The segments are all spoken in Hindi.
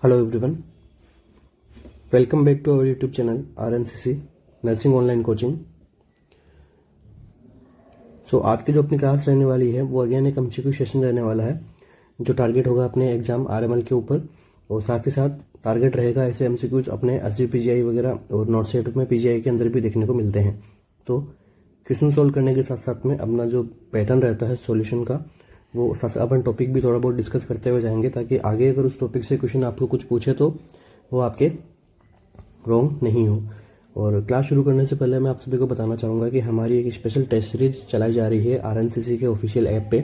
Hello everyone, welcome back to our YouTube channel RNCC nursing online coaching. आज की जो अपनी क्लास रहने वाली है वो अगेन एक MCQ सेशन रहने वाला है, जो टारगेट होगा अपने एग्जाम RML के ऊपर, और साथ ही साथ टारगेट रहेगा ऐसे MCQs अपने SGPGI वगैरह और नॉट सेट में PGI के अंदर भी देखने को मिलते हैं। तो क्वेश्चन सोल्व करने के साथ साथ में अपना जो पैटर्न रहता है सॉल्यूशन का, वो साथ साथ अपन टॉपिक भी थोड़ा बहुत डिस्कस करते हुए जाएंगे, ताकि आगे अगर उस टॉपिक से क्वेश्चन आपको कुछ पूछे तो वो आपके रॉन्ग नहीं हो। और क्लास शुरू करने से पहले मैं आप सभी को बताना चाहूँगा कि हमारी एक स्पेशल टेस्ट सीरीज चलाई जा रही है RNCC के ऑफिशियल ऐप पे,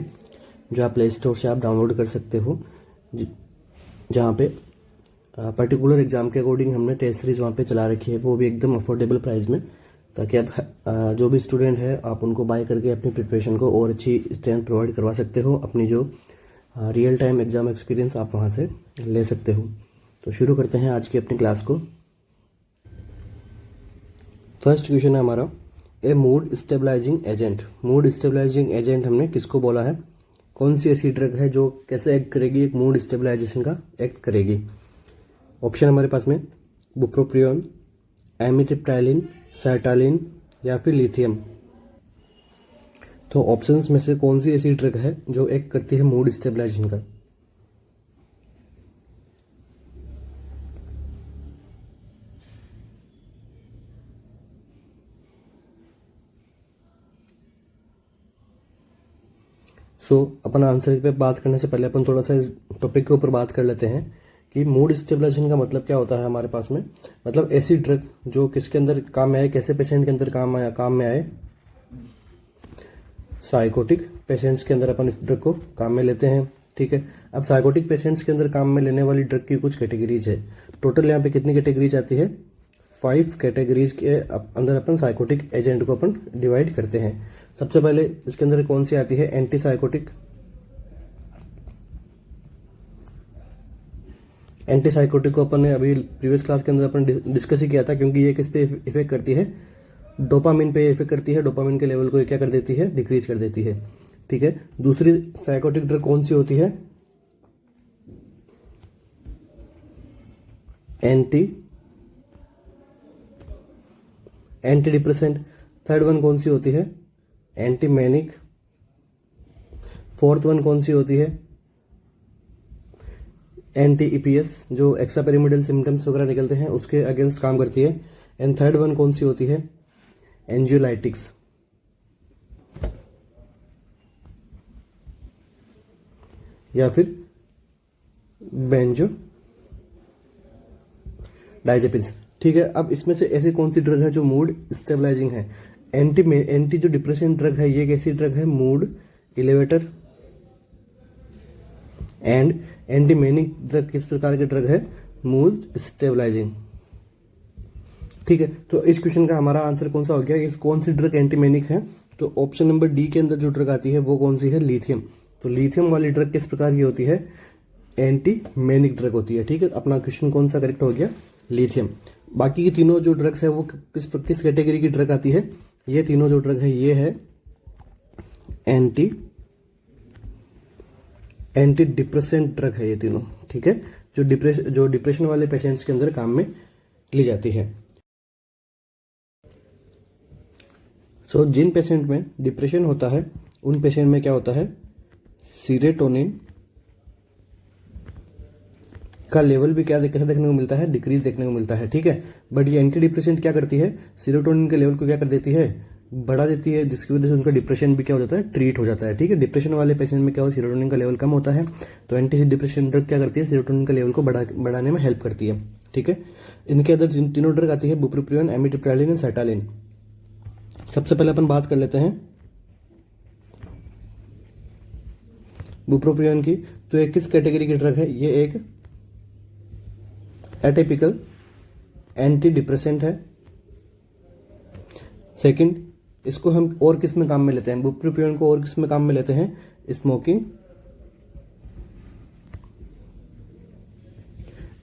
जो आप प्ले स्टोर से आप डाउनलोड कर सकते हो, जहाँ पे पर्टिकुलर एग्जाम के अकॉर्डिंग हमने टेस्ट सीरीज वहाँ पे चला रखी है, वो भी एकदम अफोर्डेबल प्राइस में, ताकि आप जो भी स्टूडेंट है आप उनको बाय करके अपनी प्रिपरेशन को और अच्छी स्ट्रेंथ प्रोवाइड करवा सकते हो। अपनी जो रियल टाइम एग्जाम एक्सपीरियंस आप वहाँ से ले सकते हो। तो शुरू करते हैं आज की अपनी क्लास को। फर्स्ट क्वेश्चन है हमारा, a mood stabilising agent. Mood stabilising agent हमने किसको बोला है? कौन सी ऐसी ड्रग है जो कैसे एक्ट करेगी, एक मूड स्टेबलाइजेशन का एक्ट करेगी? ऑप्शन हमारे पास में बुप्रोपियोन, एमिट्रिप्टाइलिन, सर्टालिन या फिर लिथियम। तो ऑप्शंस में से कौन सी ऐसी ड्रग है जो एक्ट करती है मूड स्टेबलाइजेशन का? अपन आंसर पे बात करने से पहले अपन थोड़ा सा इस टॉपिक के ऊपर बात कर लेते हैं कि मूड स्टेबलाइजेशन का मतलब क्या होता है हमारे पास में। मतलब ऐसी ड्रग जो किसके अंदर काम में आए, कैसे पेशेंट के अंदर काम में आए? साइकोटिक पेशेंट्स के अंदर अपन इस ड्रग को काम में लेते हैं। ठीक है, अब साइकोटिक पेशेंट्स के अंदर काम में लेने वाली ड्रग की कुछ कैटेगरीज है। टोटल यहाँ पे कितनी कैटेगरीज आती है? 5 कैटेगरीज के अंदर अपन साइकोटिक एजेंट को अपन डिवाइड करते हैं। सबसे पहले इसके अंदर कौन सी आती है? Anti psychotic. एंटी साइकोटिक को अपन ने अभी प्रीवियस क्लास के अंदर अपन डिस्कस ही किया था, क्योंकि ये किस पे इफेक्ट करती है? डोपामिन पे इफेक्ट करती है। डोपामिन के लेवल को क्या कर देती है? डिक्रीज कर देती है। ठीक है, दूसरी साइकोटिक ड्रग कौन सी होती है? Anti depressant. थर्ड वन कौन सी होती है? Anti manic. फोर्थ वन कौन सी होती है? एंटी EPS, जो एक्स्ट्रा पेरिमिडल सिम्टम्स वगैरह निकलते हैं उसके अगेंस्ट काम करती है। एंड थर्ड वन कौन सी होती है? एंजियोलाइटिक्स। या फिर बेंजो डायजेपिन्स। ठीक है, अब इसमें से ऐसी कौन सी ड्रग है जो मूड स्टेबलाइजिंग है? एंटी जो डिप्रेशन ड्रग है, ये कैसी ड्रग है? Mood elevator. And anti manic drug किस प्रकार की ड्रग है? Mood stabilising. ठीक है, तो इस क्वेश्चन का हमारा आंसर कौन सा हो गया? इस कौन सी ड्रग एंटी मैनिक है? तो ऑप्शन नंबर डी के अंदर जो ड्रग आती है वो कौन सी है? लिथियम। तो लिथियम वाली ड्रग किस प्रकार की होती है? एंटी मैनिक ड्रग होती है। ठीक है, अपना क्वेश्चन कौन सा करेक्ट हो गया? लिथियम। बाकी की तीनों जो ड्रग्स है वो किस कैटेगरी की ड्रग आती है? ये तीनों जो ड्रग है ये है एंटी डिप्रेसेंट ड्रग है ये तीनों। ठीक है, जो डिप्रेशन वाले पेशेंट्स के अंदर काम में ली जाती है। जिन पेशेंट में डिप्रेशन होता है उन पेशेंट में क्या होता है? सीरोटोनिन का लेवल भी कैसे देखने को मिलता है? डिक्रीज देखने को मिलता है। ठीक है, बट ये एंटी डिप्रेसेंट क्या करती है? सीरोटोनिन के लेवल को क्या कर देती है? बढ़ा देती है, जिसकी वजह से उनका डिप्रेशन भी क्या हो जाता है? ट्रीट हो जाता है। ठीक है, डिप्रेशन वाले पेशेंट में क्या हो? सीरोटोनिन का लेवल कम होता है, तो एंटी डिप्रेशन ड्रग क्या करती है? सीरोटोनिन का लेवल को बढ़ाने में हेल्प करती है। ठीक है, इनके अंदर तीनों ड्रग आती है, बुप्रोपियोन, एमिट्रिप्टाइलिन एंड सर्टालिन। सबसे पहले अपन बात कर लेते हैं बुप्रोपियोन की। तो ये किस कैटेगरी की ड्रग है? ये एक एटिपिकल एंटी डिप्रेसेंट है। सेकंड, इसको हम और किस में काम में लेते हैं? बुप्रोपियोन को और किस में काम में लेते हैं?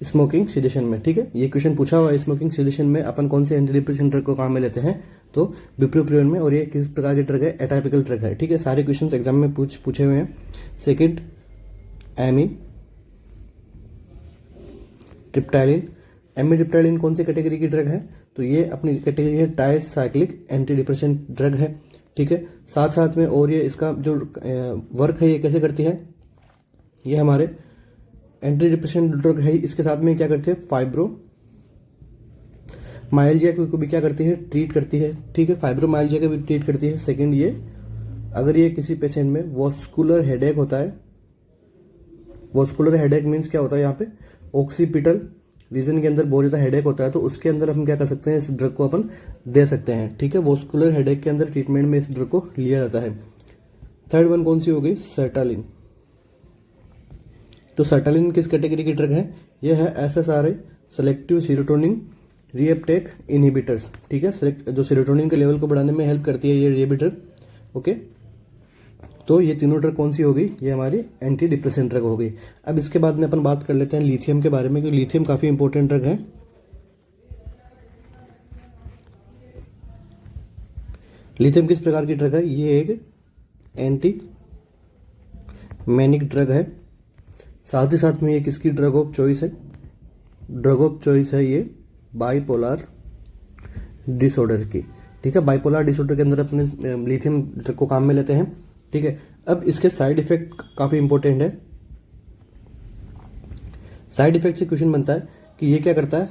स्मोकिंग सिडेशन में। ठीक है, ये क्वेश्चन पूछा हुआ है, स्मोकिंग सिडेशन में अपन कौन से एंटी डिप्रेसेंट ड्रग को काम में लेते हैं? तो बुप्रोपियोन में। और ये किस प्रकार की ड्रग है? एटाइपिकल ड्रग है। ठीक है, सारे क्वेश्चन एग्जाम में पूछे हुए हैं। सेकंड, ट्रिप्टाइलिन। एमिट्रिप्टाइलिन कौन सी कैटेगरी की ड्रग है? तो ये अपनी कैटेगरी है ट्राइसाइक्लिक एंटी डिप्रेसेंट ड्रग है, ठीक है। साथ साथ में और ये इसका जो वर्क है ये कैसे करती है, ये हमारे एंटी डिप्रेसेंट ड्रग है, इसके साथ में क्या करती है, फाइब्रो माइल्जिया को भी क्या करती है, ट्रीट करती है, ठीक है। फाइब्रोमाइल्जिया को भी ट्रीट करती है। सेकंड, ये अगर ये किसी पेशेंट में वॉस्कुलर हेडेक होता है, वॉस्कुलर हेडेक मीन्स क्या होता है, यहाँ पे ऑक्सीपिटल रीजन के अंदर बहुत ज़्यादा हेडेक होता है, तो उसके अंदर हम क्या कर सकते हैं, इस ड्रग को अपन दे सकते हैं, ठीक है। वॉस्कुलर हेडेक के अंदर ट्रीटमेंट में इस ड्रग को लिया जाता है। थर्ड वन कौन सी हो गई, सर्टालिन। तो सर्टालिन किस कैटेगरी की ड्रग है, यह है SSRI selective serotonin reuptake inhibitors, ठीक है। जो सीरोटोनिन के लेवल को बढ़ाने में हेल्प करती है ये रीअबिटर, ओके। तो ये तीनों ड्रग कौन सी हो गई, ये हमारी एंटी डिप्रेसेंट ड्रग हो गई। अब इसके बाद में अपन बात कर लेते हैं लिथियम के बारे में, क्योंकि लिथियम काफी इंपॉर्टेंट ड्रग है। लिथियम किस प्रकार की ड्रग है, ये एक एंटी मैनिक ड्रग है। साथ ही साथ में ये किसकी ड्रग ऑफ चॉइस है, ड्रग ऑफ चॉइस है ये बाइपोलर डिसऑर्डर की, ठीक है। बाइपोलर डिसऑर्डर के अंदर अपने लिथियम ड्रग को काम में लेते हैं, ठीक है। अब इसके साइड इफेक्ट काफी इंपॉर्टेंट है। साइड इफेक्ट से क्वेश्चन बनता है कि ये क्या करता है,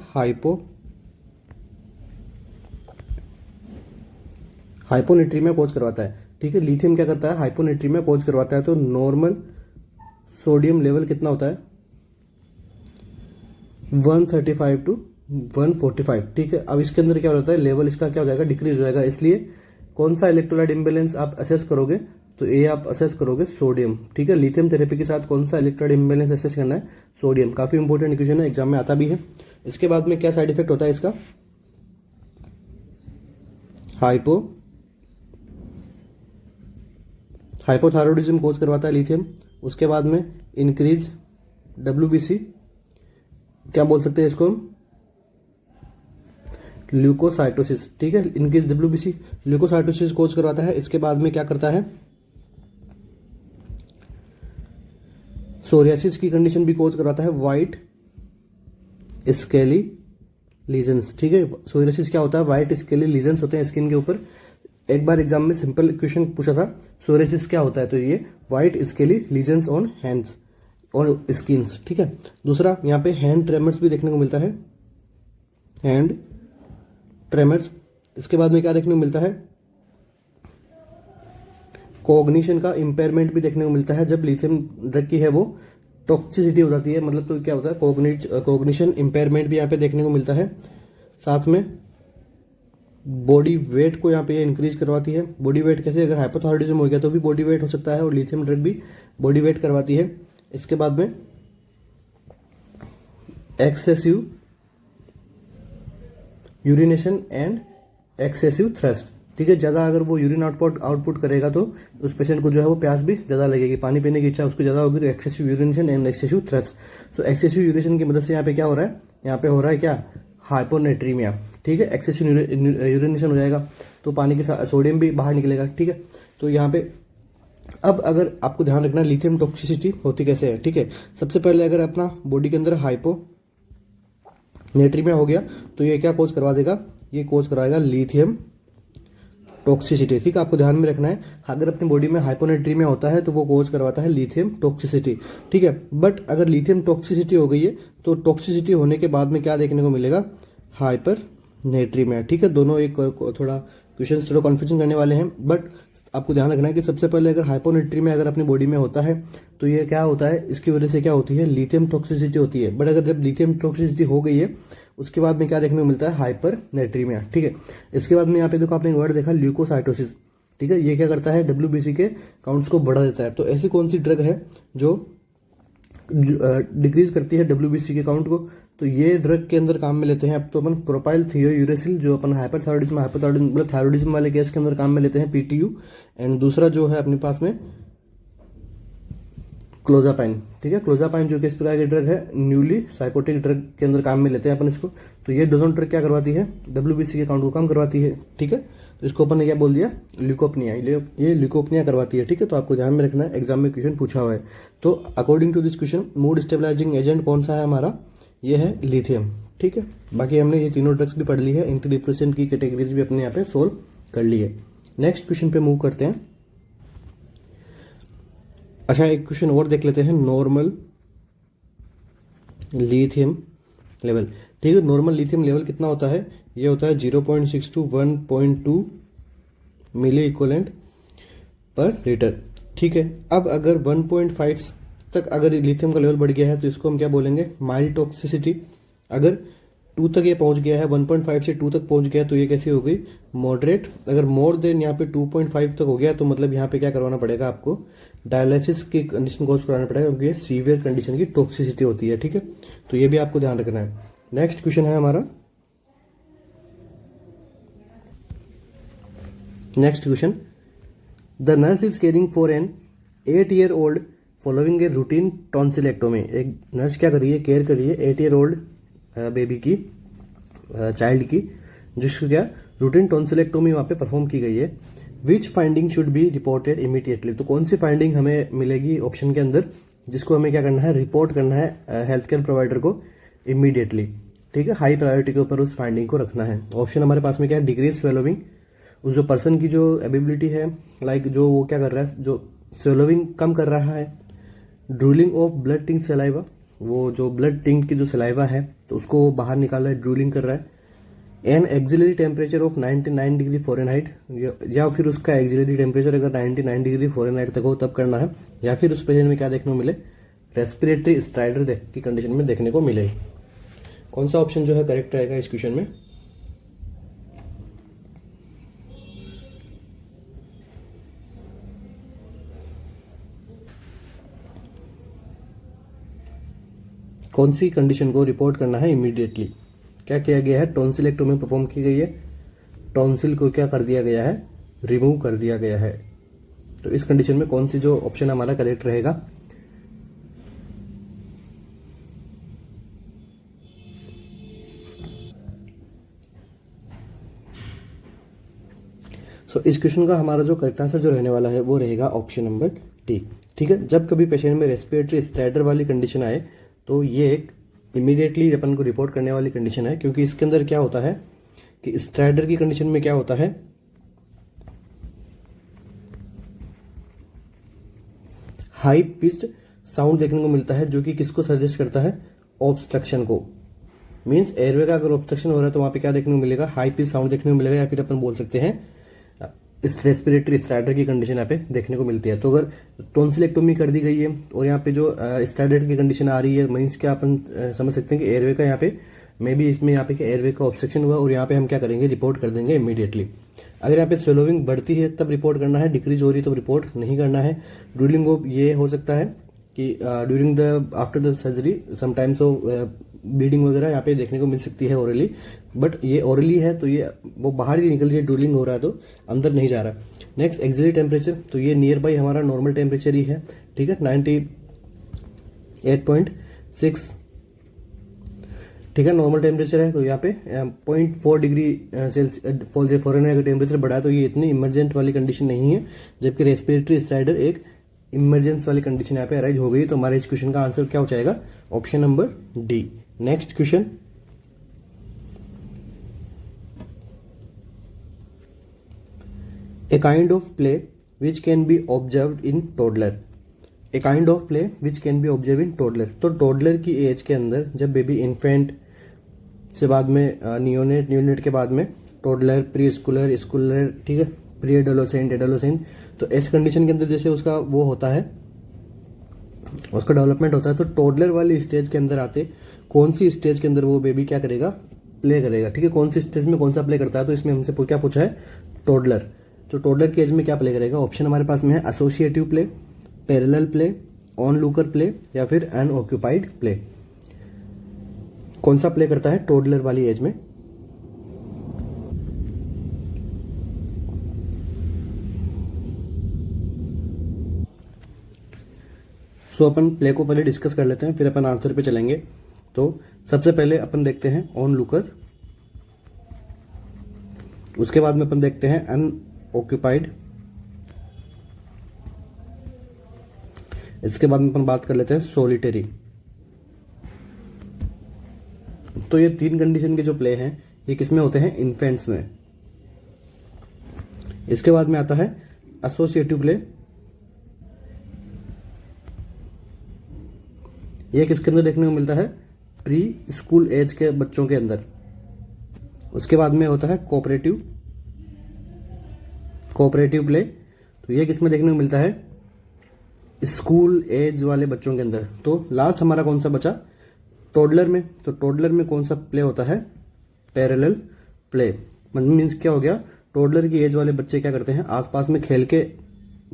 हाइपोनेट्रीमिया कोज करवाता है, ठीक है। लिथियम क्या करता है, हाइपोनेट्रीमिया कोज करवाता है। तो नॉर्मल सोडियम लेवल कितना होता है, 135 टू 145, ठीक है। अब इसके अंदर क्या होता है, लेवल इसका क्या हो जाएगा, डिक्रीज हो जाएगा। इसलिए कौन सा इलेक्ट्रोलाइट इम्बैलेंस आप असेस करोगे, तो ये आप असेस करोगे सोडियम, ठीक है। लिथियम थेरेपी के साथ कौन सा इलेक्ट्रोलाइट इम्बैलेंस असेस करना है, सोडियम। काफी इंपॉर्टेंट इक्वेशन है, एग्जाम में आता भी है। इसके बाद में क्या साइड इफेक्ट होता है इसका, हाइपोथायरॉयडिज्म कोज करवाता है लिथियम। उसके बाद में इंक्रीज WBC, क्या बोल सकते हैं इसको हम, ल्यूकोसाइटोसिस, ठीक है। इंक्रीज WBC ल्यूकोसाइटोसिस कोज करवाता है। इसके बाद में क्या करता है, सोरियासिस की कंडीशन भी कोज करवाता है, व्हाइट स्केली लीजन्स, ठीक है। सोरियासिस क्या होता है, व्हाइट स्केली लीजन्स होते हैं स्किन के ऊपर। एक बार एग्जाम में सिंपल क्वेश्चन पूछा था, सोरियासिस क्या होता है, तो ये white scaly lesions on hands और स्किन्स, ठीक है। दूसरा यहाँ पे हैंड ट्रेमर्स भी देखने को मिलता है, हैंड ट्रेमर्स। इसके बाद में क्या देखने को मिलता है, कॉग्निशन का इम्पेयरमेंट भी देखने को मिलता है। जब लिथियम ड्रग की है वो टॉक्सिसिटी हो जाती है, मतलब तो क्या होता है, कॉग्निशन इम्पेयरमेंट भी यहाँ पे देखने को मिलता है। साथ में बॉडी वेट को यहाँ पे इंक्रीज करवाती है। बॉडी वेट कैसे, अगर हाइपोथायरॉयडिज्म हो गया तो भी बॉडी वेट हो सकता है, और लिथियम ड्रग भी बॉडी वेट करवाती है। इसके बाद में excessive urination and excessive thrust, ठीक है। ज्यादा अगर वो यूरिन आउटपुट करेगा तो उस पेशेंट को जो है वो प्यास भी ज्यादा लगेगी, पानी पीने की इच्छा उसको ज्यादा होगी, तो excessive urination and excessive thrust. So excessive urination की मदद से यहाँ पे क्या हो रहा है, यहाँ पे हो रहा है क्या, हाइपोनेट्रीमिया, ठीक है। एक्सेसिव यूरिनेशन हो जाएगा तो पानी के साथ सोडियम भी बाहर निकलेगा, ठीक है। तो यहाँ पे अब अगर आपको ध्यान रखना लिथियम टॉक्सिसिटी होती कैसे है, ठीक है। सबसे पहले अगर अपना बॉडी के अंदर हाइपोनेट्रीमिया हो गया तो ये क्या कोज करवा देगा, ये कोज कराएगा लिथियम टॉक्सिसिटी, ठीक है। आपको ध्यान में रखना है, अगर अपनी बॉडी में हाइपोनेट्रीमिया होता है तो वो कोज करवाता है लिथियम टॉक्सिसिटी, ठीक है। बट अगर लिथियम टॉक्सिसिटी हो गई है तो टॉक्सिसिटी होने के बाद में क्या देखने को मिलेगा, हाइपरनेट्रीमिया, ठीक है। दोनों एक थोड़ा क्वेश्चन थोड़ा कन्फ्यूजन करने वाले हैं, बट आपको ध्यान रखना है कि सबसे पहले अगर हाइपोनेट्रीमिया अगर अपनी बॉडी में होता है तो ये क्या होता है, इसकी वजह से क्या होती है, लिथियम टॉक्सिसिटी होती है। बट अगर जब लिथियम टॉक्सिसिटी हो गई है उसके बाद में क्या देखने को मिलता है, हाइपरनेट्रीमिया, ठीक है। इसके बाद में यहाँ पे देखो आपने वर्ड देखा ल्यूकोसाइटोसिस, ठीक है। ये क्या करता है, WBC के काउंट्स को बढ़ा देता है। तो ऐसी कौन सी ड्रग है जो डिक्रीज करती है WBC के काउंट को, तो ये ड्रग के अंदर काम में लेते हैं अब तो अपन प्रोपाइल थियोयूरेसिल, जो अपन हाइपोथायरॉयडिज्म मतलब थायरॉयडिज्म वाले केस के अंदर काम में लेते हैं PTU। एंड दूसरा जो है अपने पास में क्लोजापाइन, ठीक है। क्लोजापाइन जो कि इस प्रकार की ड्रग है, न्यूली साइकोटिक ड्रग के अंदर काम में लेते हैं अपन इसको। तो ये दोनों ड्रग क्या करवाती है, WBC के काउंट को कम करवाती है, ठीक है। तो इसको अपन ने क्या बोल दिया, ल्यूकोपनिया, ये ल्यूकोपनिया करवाती है, ठीक है। तो आपको ध्यान में रखना है, एग्जाम में क्वेश्चन पूछा हुआ है। तो according to this question mood stabilising agent कौन सा है हमारा, ये है लिथियम। ठीक है, बाकी हमने ये तीनों ड्रग्स भी पढ़ ली है, एंटी डिप्रेसेंट की कैटेगरीज भी अपने यहाँ पे सोल्व कर ली है। नेक्स्ट क्वेश्चन पे मूव करते हैं। अच्छा, एक क्वेश्चन और देख लेते हैं, नॉर्मल लिथियम लेवल। ठीक है, नॉर्मल लिथियम लेवल कितना होता है? ये होता है 0.6 to 1.2 मिली इक्वलेंट पर लीटर। ठीक है, अब अगर 1.5 तक अगर लिथियम का लेवल बढ़ गया है तो इसको हम क्या बोलेंगे? Mild toxicity. अगर 2 तक ये पहुंच गया है, 1.5 से 2 तक पहुंच गया तो ये कैसी हो गई? मॉडरेट। अगर मोर देन यहाँ पे 2.5 तक हो गया तो मतलब यहाँ पे क्या करवाना पड़ेगा आपको? डायलिसिस की कंडीशन को कराना पड़ेगा, क्योंकि ये सीवियर कंडीशन की टॉक्सिसिटी होती है। ठीक है, तो ये भी आपको ध्यान रखना है। नेक्स्ट क्वेश्चन है हमारा, next question, the nurse is caring for an 8-year-old following a routine tonsillectomy. एक नर्स क्या कर रही है? केयर कर रही है 8-year-old बेबी की, चाइल्ड की, जिसको क्या रूटीन टॉन्सिलेक्टोमी वहाँ पे परफॉर्म की गई है। Which finding should be reported immediately. तो कौन सी फाइंडिंग हमें मिलेगी ऑप्शन के अंदर, जिसको हमें क्या करना है? रिपोर्ट करना है हेल्थ केयर प्रोवाइडर को इमीडिएटली। ठीक है, हाई प्रायोरिटी के ऊपर उस फाइंडिंग को रखना है। ऑप्शन हमारे पास में क्या है? डिक्रीज स्वेलोविंग, उस जो पर्सन की जो एबिलिटी है, लाइक जो वो क्या कर रहा है, जो स्वेलोविंग कम कर रहा है। Drooling of blood tank saliva, वो जो ब्लड टिंक की जो सलाइवा है तो उसको बाहर निकाल रहा है, ड्रूलिंग कर रहा है। An axillary temperature of 99 degree Fahrenheit, या फिर उसका एक्सिलरी टेम्परेचर अगर 99 डिग्री फ़ारेनहाइट तक हो तब करना है। या फिर उस पेशेंट में क्या देखने को मिले? रेस्पिरेटरी स्ट्राइडर की कंडीशन में देखने को मिले। कौन सा ऑप्शन जो है करेक्ट रहेगा इस क्वेश्चन में? कौन सी कंडीशन को रिपोर्ट करना है इमीडिएटली? क्या किया गया है? टॉन्सिलेक्टोमी परफॉर्म की गई है, टॉन्सिल को क्या कर दिया गया है? रिमूव कर दिया गया है। तो इस कंडीशन में कौन सी जो ऑप्शन हमारा करेक्ट रहेगा? इस क्वेश्चन का हमारा जो करेक्ट आंसर जो रहने वाला है वो रहेगा ऑप्शन नंबर डी। ठीक है, जब कभी पेशेंट में रेस्पिरेटरी स्ट्राइडर वाली कंडीशन आए तो ये एक इमीडिएटली अपन को रिपोर्ट करने वाली कंडीशन है, क्योंकि इसके अंदर क्या होता है कि स्ट्राइडर की कंडीशन में क्या होता है? हाई पिच्ड साउंड देखने को मिलता है, जो कि किसको सजेस्ट करता है? ऑब्स्ट्रक्शन को। मीन्स एयरवे का अगर ऑब्स्ट्रक्शन हो रहा है तो वहां पे क्या देखने को मिलेगा? हाई पिच साउंड देखने को मिलेगा, या फिर अपन बोल सकते हैं इस रेस्पिरेटरी स्ट्राइडर की कंडीशन यहाँ पे देखने को मिलती है। तो अगर टॉन्सिलेक्टोमी कर दी गई है और यहाँ पे जो स्ट्राइडर की कंडीशन आ रही है, मीन्स क्या अपन समझ सकते हैं कि एयरवे का यहाँ पे मे बी इसमें यहाँ पे एयरवे का ऑब्स्ट्रक्शन हुआ, और यहाँ पे हम क्या करेंगे? रिपोर्ट कर देंगे इमीडिएटली। अगर यहाँ पे स्वेलोविंग बढ़ती है तब रिपोर्ट करना है, डिक्रीज हो रही है तो रिपोर्ट नहीं करना है। ड्रूलिंग ऑफ ये हो सकता है कि during the after the surgery sometimes of bleeding वगैरह यहाँ पे देखने को मिल सकती है ओरली, बट ये ओरली है तो ये वो बाहर ही निकल रही है, ड्रूलिंग हो रहा है तो अंदर नहीं जा रहा। नेक्स्ट एक्सिलरी टेम्परेचर, तो ये नियर बाई हमारा नॉर्मल टेम्परेचर ही है। ठीक है, 98.6। ठीक है, नॉर्मल टेम्परेचर है, तो यहाँ पे 0.4 डिग्री सेल्सियस फ़ारेनहाइट का टेम्परेचर बढ़ा है, तो ये इतनी इमरजेंट वाली कंडीशन नहीं है। जबकि रेस्पिरेटरी स्ट्राइडर एक इमरजेंस वाली कंडीशन यहाँ पे अराइज हो गई, तो हमारे इस क्वेश्चन का आंसर क्या हो जाएगा? Option number D. Next question, a kind of play which can be observed in toddler. A kind of play which can be observe in toddler. तो टोडलर की एज के अंदर, जब बेबी इन्फेंट से बाद में नियोनेट, नियोनेट के बाद में टोडलर, प्री स्कूलर, स्कूलर, ठीक है, प्री एडोलोसेंट, एडोलोसेंट, तो इस कंडीशन के अंदर जैसे उसका वो होता है, उसका डेवलपमेंट होता है, तो टोडलर वाली स्टेज के अंदर आते कौन सी स्टेज के अंदर वो बेबी क्या करेगा? प्ले करेगा। ठीक है, कौन सी स्टेज में कौन सा प्ले करता है? तो इसमें हमसे क्या पूछा है? टोडलर। तो टोडलर की एज में क्या प्ले करेगा? ऑप्शन हमारे पास में है associative play, parallel play, on looker play, या फिर अनऑक्यूपाइड प्ले। कौन सा प्ले करता है टोडलर वाली एज में? सो अपन प्ले को पहले डिस्कस कर लेते हैं, फिर अपन आंसर पे चलेंगे। तो सबसे पहले अपन देखते हैं ऑन लुकर, उसके बाद में अपन देखते हैं अनऑक्यूपाइड, इसके बाद में अपन बात कर लेते हैं सोलिटरी। तो ये 3 कंडीशन के जो प्ले हैं ये किस में होते हैं, इन्फेंट्स में। इसके बाद में आता है एसोसिएटिव प्ले। ये किसके अंदर देखने को मिलता है, प्री स्कूल एज के बच्चों के अंदर। उसके बाद में होता है कोऑपरेटिव प्ले। तो ये किसमें देखने को मिलता है, स्कूल एज वाले बच्चों के अंदर। तो लास्ट हमारा कौन सा बचा, टोडलर में। तो टोडलर में कौन सा प्ले होता है, पैरेलल प्ले। मतलब मीन्स क्या हो गया, टोडलर की एज वाले बच्चे क्या करते हैं, आसपास में खेल के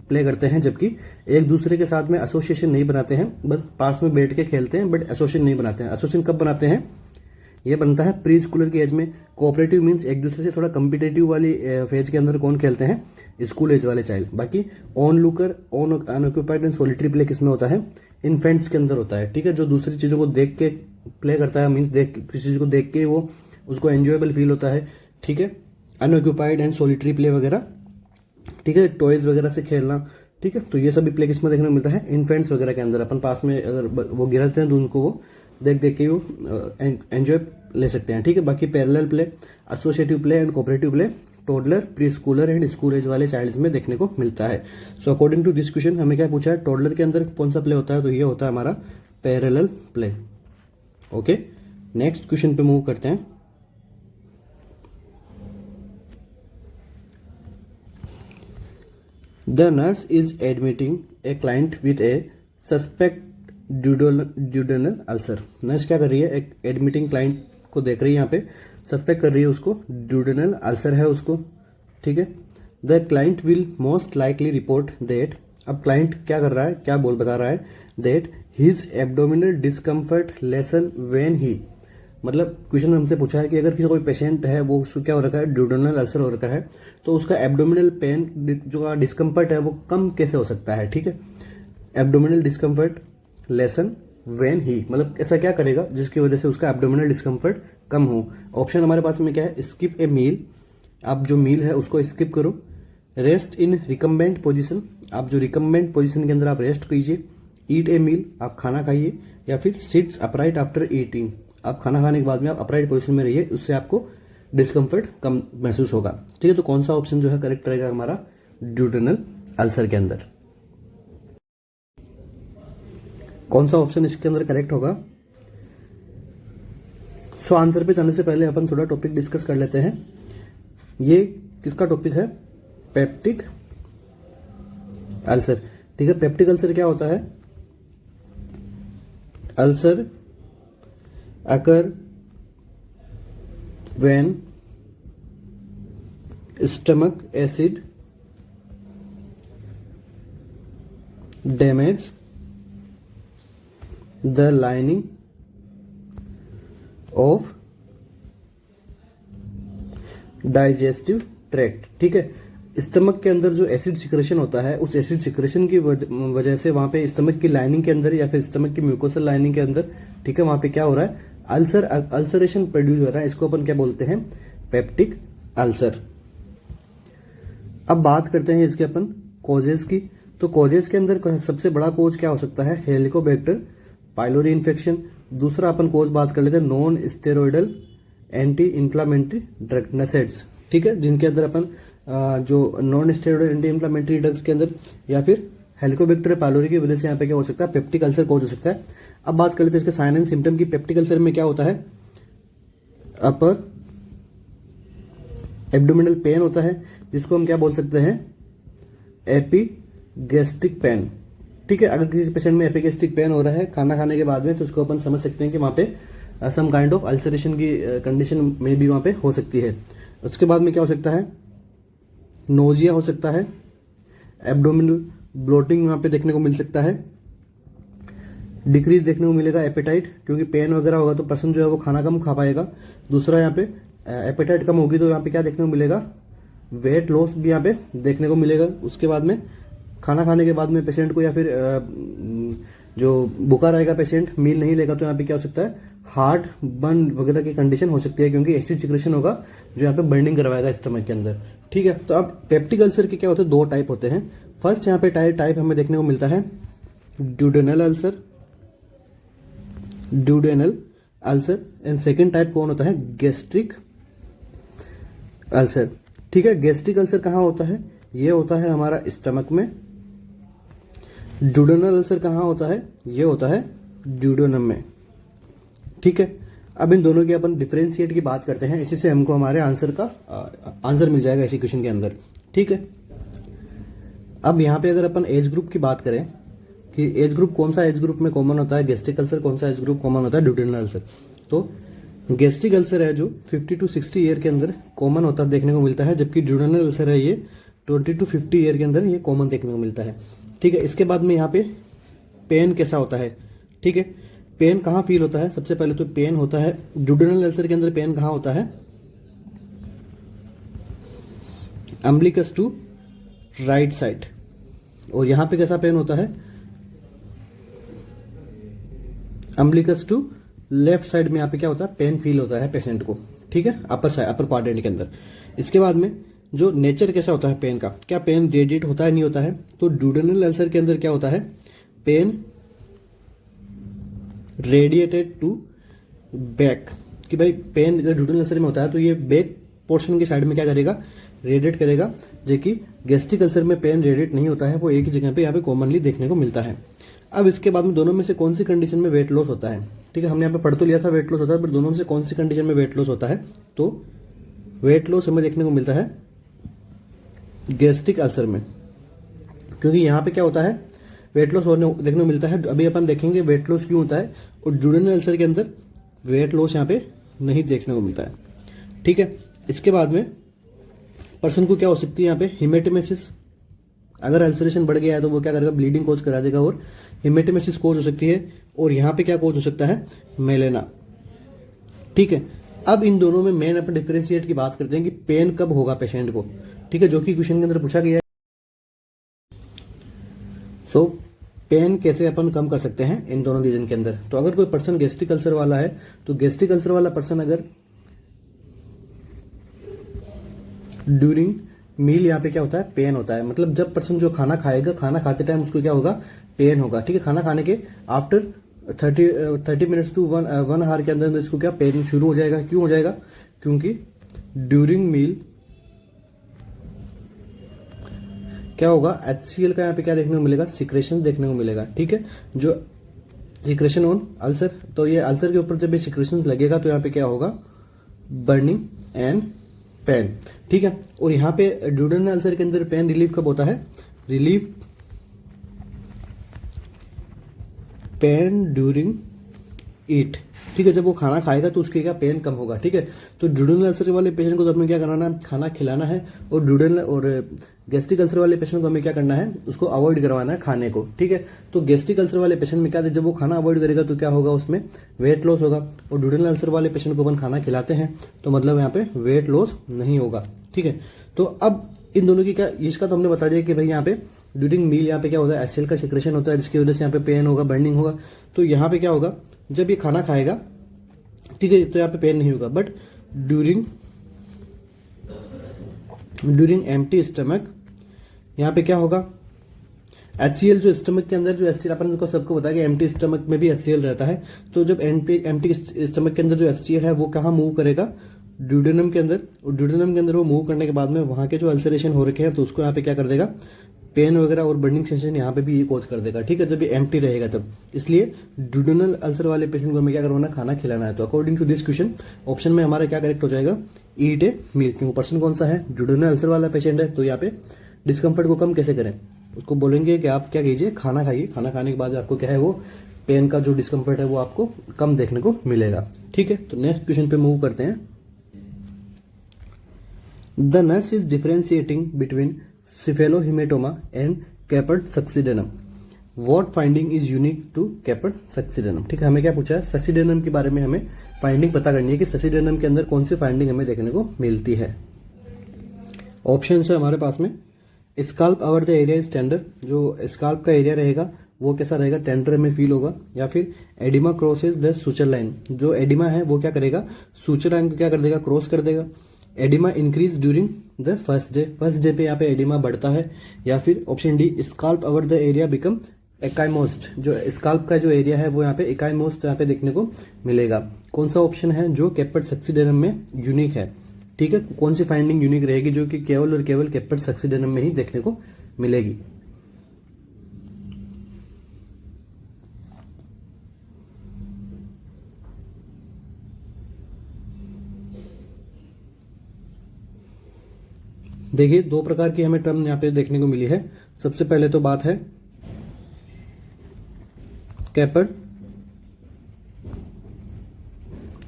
प्ले करते हैं, जबकि एक दूसरे के साथ में एसोसिएशन नहीं बनाते हैं, बस पास में बैठ के खेलते हैं, बट एसोसिएशन नहीं बनाते हैं। एसोसिएशन कब बनाते हैं, ये बनता है प्री स्कूलर की एज में। कोऑपरेटिव मीन्स एक दूसरे से थोड़ा कम्पिटेटिव वाली फेज के अंदर कौन खेलते हैं, स्कूल एज वाले चाइल्ड। बाकी on looker, on unoccupied and solitary play किसमें होता है, इन्फेंट्स के अंदर होता है। ठीक है, जो दूसरी चीज़ों को देख के प्ले करता है, मीन्स किसी चीज़ को देख के वो उसको एंजॉयबल फील होता है। ठीक है, अनऑक्यूपाइड एंड सॉलिटरी प्ले वगैरह। ठीक है, टॉयज वगैरह से खेलना। ठीक है, तो ये सभी प्ले किसमें देखने को मिलता है, इन्फेंट्स वगैरह के अंदर। अपन पास में अगर वो गिराते हैं तो उनको वो देख देख के वो एंजॉय ले सकते हैं। ठीक है, बाकी parallel play, associative play and cooperative play toddler, preschooler and school age वाले चाइल्ड्स में देखने को मिलता है। So according to this question हमें क्या पूछा है, टोडलर के अंदर कौन सा प्ले होता है, तो ये होता है हमारा parallel play. Okay, next question पे मूव करते हैं। The nurse is admitting a client with a suspect duodenal ulcer। Nurse क्या कर रही है, एक एडमिटिंग क्लाइंट को देख रही है, यहाँ पे सस्पेक्ट कर रही है उसको, duodenal ulcer है उसको। ठीक है, the client will most likely report that. अब क्लाइंट क्या कर रहा है, क्या बता रहा है, that his abdominal discomfort lesson when he. मतलब क्वेश्चन में हमसे पूछा है कि अगर किसी कोई पेशेंट है, वो उसको क्या हो रखा है, ड्यूडेनल अल्सर हो रखा है, तो उसका एब्डोमिनल पेन जो डिस्कम्फर्ट है वो कम कैसे हो सकता है। ठीक है, abdominal discomfort lesson when he, मतलब ऐसा क्या करेगा जिसकी वजह से उसका एब्डोमिनल डिस्कम्फर्ट कम हो। ऑप्शन हमारे पास में क्या है, स्किप ए मील, आप जो मील है उसको स्किप करो। रेस्ट इन रिकम्बेंट पोजिशन, आप जो रिकम्बेंट पोजिशन के अंदर आप रेस्ट कीजिए। ईट ए मील, आप खाना खाइए। या फिर सिट्स अपराइट आफ्टर ईटिंग, आप खाना खाने के बाद में आप अपराइट पोजीशन में रहिए, उससे आपको डिस्कम्फर्ट कम महसूस होगा। ठीक है, तो कौन सा ऑप्शन जो है करेक्ट रहेगा हमारा, ड्यूडेनल अल्सर के अंदर। कौन सा ऑप्शन इसके अंदर करेक्ट होगा। सो आंसर पे जाने से पहले अपन थोड़ा टॉपिक डिस्कस कर लेते हैं। ये किसका टॉपिक है, पेप्टिक अल्सर। ठीक है, पेप्टिक अल्सर क्या होता है, ulcer occur when stomach acid damage the lining of digestive tract। ठीक है, स्टमक के अंदर जो एसिड सिक्रेशन होता है, उस एसिड सिक्रेशन की वजह से वहां पे स्टमक की लाइनिंग के अंदर या फिर स्टमक की म्यूकोसल लाइनिंग के अंदर, ठीक है, वहां पे क्या हो रहा है, अल्सरेशन प्रोड्यूस हो रहा है। इसको अपन क्या बोलते हैं, पेप्टिक अल्सर। अब बात करते हैं इसके अपन कॉजेज की। तो कॉजेज के अंदर सबसे बड़ा कॉज क्या हो सकता है, हेलिकोबैक्टर पाइलोरी इन्फेक्शन। दूसरा अपन कॉज बात कर लेते हैं non steroidal anti inflammatory drug, NSAIDs. ठीक है, जिनके अंदर अपन जो non steroidal anti inflammatory drugs के अंदर या फिर हेलिकोबैक्टर पाइलोरी की वजह से यहाँ पे क्या हो सकता है, पेप्टिक अल्सर कॉज हो सकता है। अब बात कर लेते हैं इसके साइन एंड सिम्टम की। पेप्टिक अल्सर में क्या होता है, अपर एब्डोमिनल पेन होता है, जिसको हम क्या बोल सकते हैं, एपिगैस्ट्रिक पेन। ठीक है, अगर किसी पेशेंट में एपिगैस्ट्रिक पेन हो रहा है खाना खाने के बाद में, तो उसको अपन समझ सकते हैं कि वहां पे सम काइंड ऑफ अल्सरेशन की कंडीशन में भी वहां पे हो सकती है। उसके बाद में क्या हो सकता है, नोजिया हो सकता है, एब्डोमिनल ब्लोटिंग वहां पे देखने को मिल सकता है, डिक्रीज देखने को मिलेगा एपेटाइट, क्योंकि पेन वगैरह होगा तो पर्सन जो है वो खाना कम खा पाएगा। दूसरा यहाँ पे एपेटाइट कम होगी तो यहाँ पे क्या देखने को मिलेगा, वेट लॉस भी यहाँ पे देखने को मिलेगा। उसके बाद में खाना खाने के बाद में पेशेंट को या फिर जो भूखा रहेगा पेशेंट, मील नहीं लेगा, तो यहाँ पे क्या हो सकता है, हार्ट बर्न वगैरह की कंडीशन हो सकती है, क्योंकि एसिड सिक्रेशन होगा जो यहाँ पे बर्निंग करवाएगा स्टमक के अंदर। ठीक है, तो अब पेप्टिक अल्सर के क्या होते हैं, दो टाइप होते हैं। फर्स्ट यहाँ पे टाइप हमें देखने को मिलता है duodenal ulcer, duodenal ulcer and second type कौन होता है, गैस्ट्रिक अल्सर। ठीक है, गैस्ट्रिक अल्सर कहाँ होता है, ये होता है हमारा स्टमक में। ड्यूडेनल अल्सर कहाँ होता है, ये होता है ड्यूडेनम में। ठीक है, अब इन दोनों की अपन डिफरेंशिएट की बात करते हैं, इसी से हमको हमारे आंसर का आंसर मिल जाएगा इसी क्वेश्चन के अंदर। ठीक है, अब यहाँ पे अगर अपन एज ग्रुप की बात करें कि एज ग्रुप कौन सा एज ग्रुप में कॉमन होता है गैस्ट्रिक अल्सर, कौन सा एज ग्रुप कॉमन होता है ड्यूडेनल अल्सर, तो गैस्ट्रिक अल्सर है जो 50 to 60 ईयर के अंदर कॉमन होता देखने को मिलता है, जबकि ड्यूडेनल अल्सर है ये 20 to 50 ईयर के अंदर ये कॉमन देखने को मिलता है। ठीक है, इसके बाद में यहाँ पे पेन कैसा होता है। ठीक है, पेन कहाँ फील होता है, सबसे पहले तो पेन होता है ड्यूडेनल अल्सर के अंदर, पेन कहाँ होता है, अम्बिलिकस टू राइट साइड। और यहां पे कैसा पेन होता है, अम्बिलिकस टू लेफ्ट साइड में यहाँ पे क्या होता है, पेन फील होता है पेशेंट को। ठीक है, अपर साइड, अपर क्वाड्रेंट के अंदर। इसके बाद में जो नेचर कैसा होता है पेन का, क्या पेन रेडिएट होता है, नहीं होता है, तो ड्यूडेनल अल्सर के अंदर क्या होता है, पेन रेडिएटेड टू बैक, कि भाई पेन अगर ड्यूडेनल अल्सर में होता है तो ये बैक पोर्शन के साइड में क्या करेगा, रेडिएट करेगा, जबकि गैस्ट्रिक अल्सर में पेन रेडिएट नहीं होता है, वो एक ही जगह पे यहाँ पे कॉमनली देखने को मिलता है। अब इसके बाद में दोनों में से कौन सी कंडीशन में वेट लॉस होता है। ठीक है, हमने यहाँ पे पढ़ तो लिया था वेट लॉस होता है, बट दोनों में से कौन सी कंडीशन में वेट लॉस होता है, तो वेट लॉस हमें देखने को मिलता है गैस्ट्रिक अल्सर में, क्योंकि यहाँ पे क्या होता है, वेट लॉस होने देखने को मिलता है। अभी अपन देखेंगे वेट लॉस क्यों होता है, और ड्यूडेनल अल्सर के अंदर वेट लॉस यहाँ पे नहीं देखने को मिलता है। ठीक है, इसके बाद में पर्सन को क्या हो सकती है यहाँ पे, हिमेटेमेसिस, अगर अल्सरेशन बढ़ गया है तो वो क्या करेगा, ब्लीडिंग कोज करा देगा और हिमेटेमेसिस कोज हो सकती है, और यहाँ पे क्या कोज हो सकता है, मेलेना। ठीक है, अब इन दोनों में मेन अपन डिफरेंशिएट की बात करते हैं कि पेन कब होगा पेशेंट को। ठीक है, जो कि क्वेश्चन के अंदर पूछा गया है। सो पेन कैसे अपन कम कर सकते हैं इन दोनों रीजन के अंदर, तो अगर कोई पर्सन गैस्ट्रिक अल्सर वाला है तो गैस्ट्रिक अल्सर वाला पर्सन अगर ड्यूरिंग मील यहाँ पे क्या होता है, पेन होता है, मतलब जब पर्सन जो खाना खाएगा, खाना खाते टाइम उसको क्या होगा, पेन होगा। ठीक है, खाना खाने के आफ्टर 30 मिनट्स टू 1 आवर के अंदर इसको क्या पेन शुरू हो जाएगा। क्यों हो जाएगा, क्योंकि ड्यूरिंग मील क्या होगा, HCl का यहाँ पे क्या देखने को मिलेगा, सिक्रेशन देखने को मिलेगा। ठीक है, जो सिक्रेशन ऑन अल्सर, तो ये अल्सर के ऊपर जब ये सिक्रेशन लगेगा तो यहाँ पे क्या होगा, बर्निंग एंड पेन। ठीक है, और यहाँ पे ड्यूडेनल अल्सर के अंदर पेन रिलीफ कब होता है, रिलीफ पेन ड्यूरिंग ईट। ठीक है, जब वो खाना खाएगा तो उसके क्या पेन कम होगा। ठीक है, तो ड्यूडेनल अल्सर वाले पेशेंट को तो हमें क्या कराना है, खाना खिलाना है, और ड्यूडेनल और गैस्ट्रिक अल्सर वाले पेशेंट को हमें क्या करना है, उसको अवॉइड करवाना है खाने को। ठीक है, तो गैस्ट्रिक अल्सर वाले पेशेंट में क्या है, जब वो खाना अवॉइड करेगा तो क्या होगा, उसमें वेट लॉस होगा, और ड्यूडेनल अल्सर वाले पेशेंट को अपन खाना खिलाते हैं तो मतलब यहाँ पे वेट लॉस नहीं होगा। ठीक है, तो अब इन दोनों की क्या, इसका तो हमने बता दिया कि भाई यहाँ पे ड्यूरिंग मील यहाँ पे क्या होता है, HCl का सिक्रेशन होता है, जिसकी वजह से यहाँ पे पेन होगा, बर्निंग होगा। तो यहाँ पे क्या होगा, जब ये खाना खाएगा, ठीक है, तो यहाँ पे पेन नहीं होगा, बट ड्यूरिंग एम्प्टी स्टमक यहाँ पे क्या होगा, HCl जो स्टमक के अंदर जो HCl, अपन को सबको बताया कि एम्प्टी स्टमक में भी HCl रहता है, तो जब एम्प्टी स्टमक के अंदर जो HCl है वो कहाँ मूव करेगा, ड्यूडेनम के अंदर, और ड्यूडेनम के अंदर वो मूव करने के बाद में वहाँ के जो अल्सरेशन हो रखे हैं तो उसको यहाँ पे क्या कर देगा, पेन वगैरह और बर्निंग सेंसेशन यहाँ पे भी ये कोज कर देगा। ठीक है, जब ये एम्प्टी रहेगा तब, इसलिए ड्यूडेनल अल्सर वाले पेशेंट को हमें क्या करवाना, खाना खिलाना है। तो according to this question option में हमारा क्या करेक्ट हो जाएगा, ईट ए मील, क्योंकि पर्सन कौन सा है, ड्यूडेनल अल्सर वाला पेशेंट है। तो यहाँ पे डिस्कम्फर्ट को कम कैसे करें, उसको बोलेंगे कि आप क्या कीजिए, खाना खाइए, खाना खाने के बाद आपको क्या है, वो पेन का जो डिस्कम्फर्ट है वो आपको कम देखने को मिलेगा। ठीक है, तो नेक्स्ट क्वेश्चन पे मूव करते हैं। The nurse is differentiating between cephalohematoma and caput succedaneum, what finding is unique to caput succedaneum. ठीक है, हमें क्या पूछा है, सक्सीडेनम के बारे में हमें फाइंडिंग पता करनी है कि सक्सीडेनम के अंदर कौन सी फाइंडिंग हमें देखने को मिलती है। ऑप्शन है हमारे पास में, scalp over the area is tender, जो स्काल्प का एरिया रहेगा वो कैसा रहेगा, टेंडर में फील होगा, या फिर oedema crosses the suture line, जो एडिमा है वो क्या करेगा, सूचर लाइन को क्या कर देगा, क्रॉस कर देगा। Oedema increase during the first day पे यहाँ पे एडिमा बढ़ता है, या फिर option D, scalp over the area become ecchymosed, जो स्काल्प का जो एरिया है वो यहाँ पे एकाइमोस्ट यहाँ पे देखने को मिलेगा। कौन सा ऑप्शन है जो केपर्ड सक्सीडेनम में यूनिक है, ठीक है, कौन सी फाइंडिंग यूनिक रहेगी जो कि केवल और केवल केपर्ड सक्सीडेनम में ही देखने को मिलेगी। देखिए, दो प्रकार की हमें टर्म यहाँ पे देखने को मिली है। सबसे पहले तो बात है केपर्ड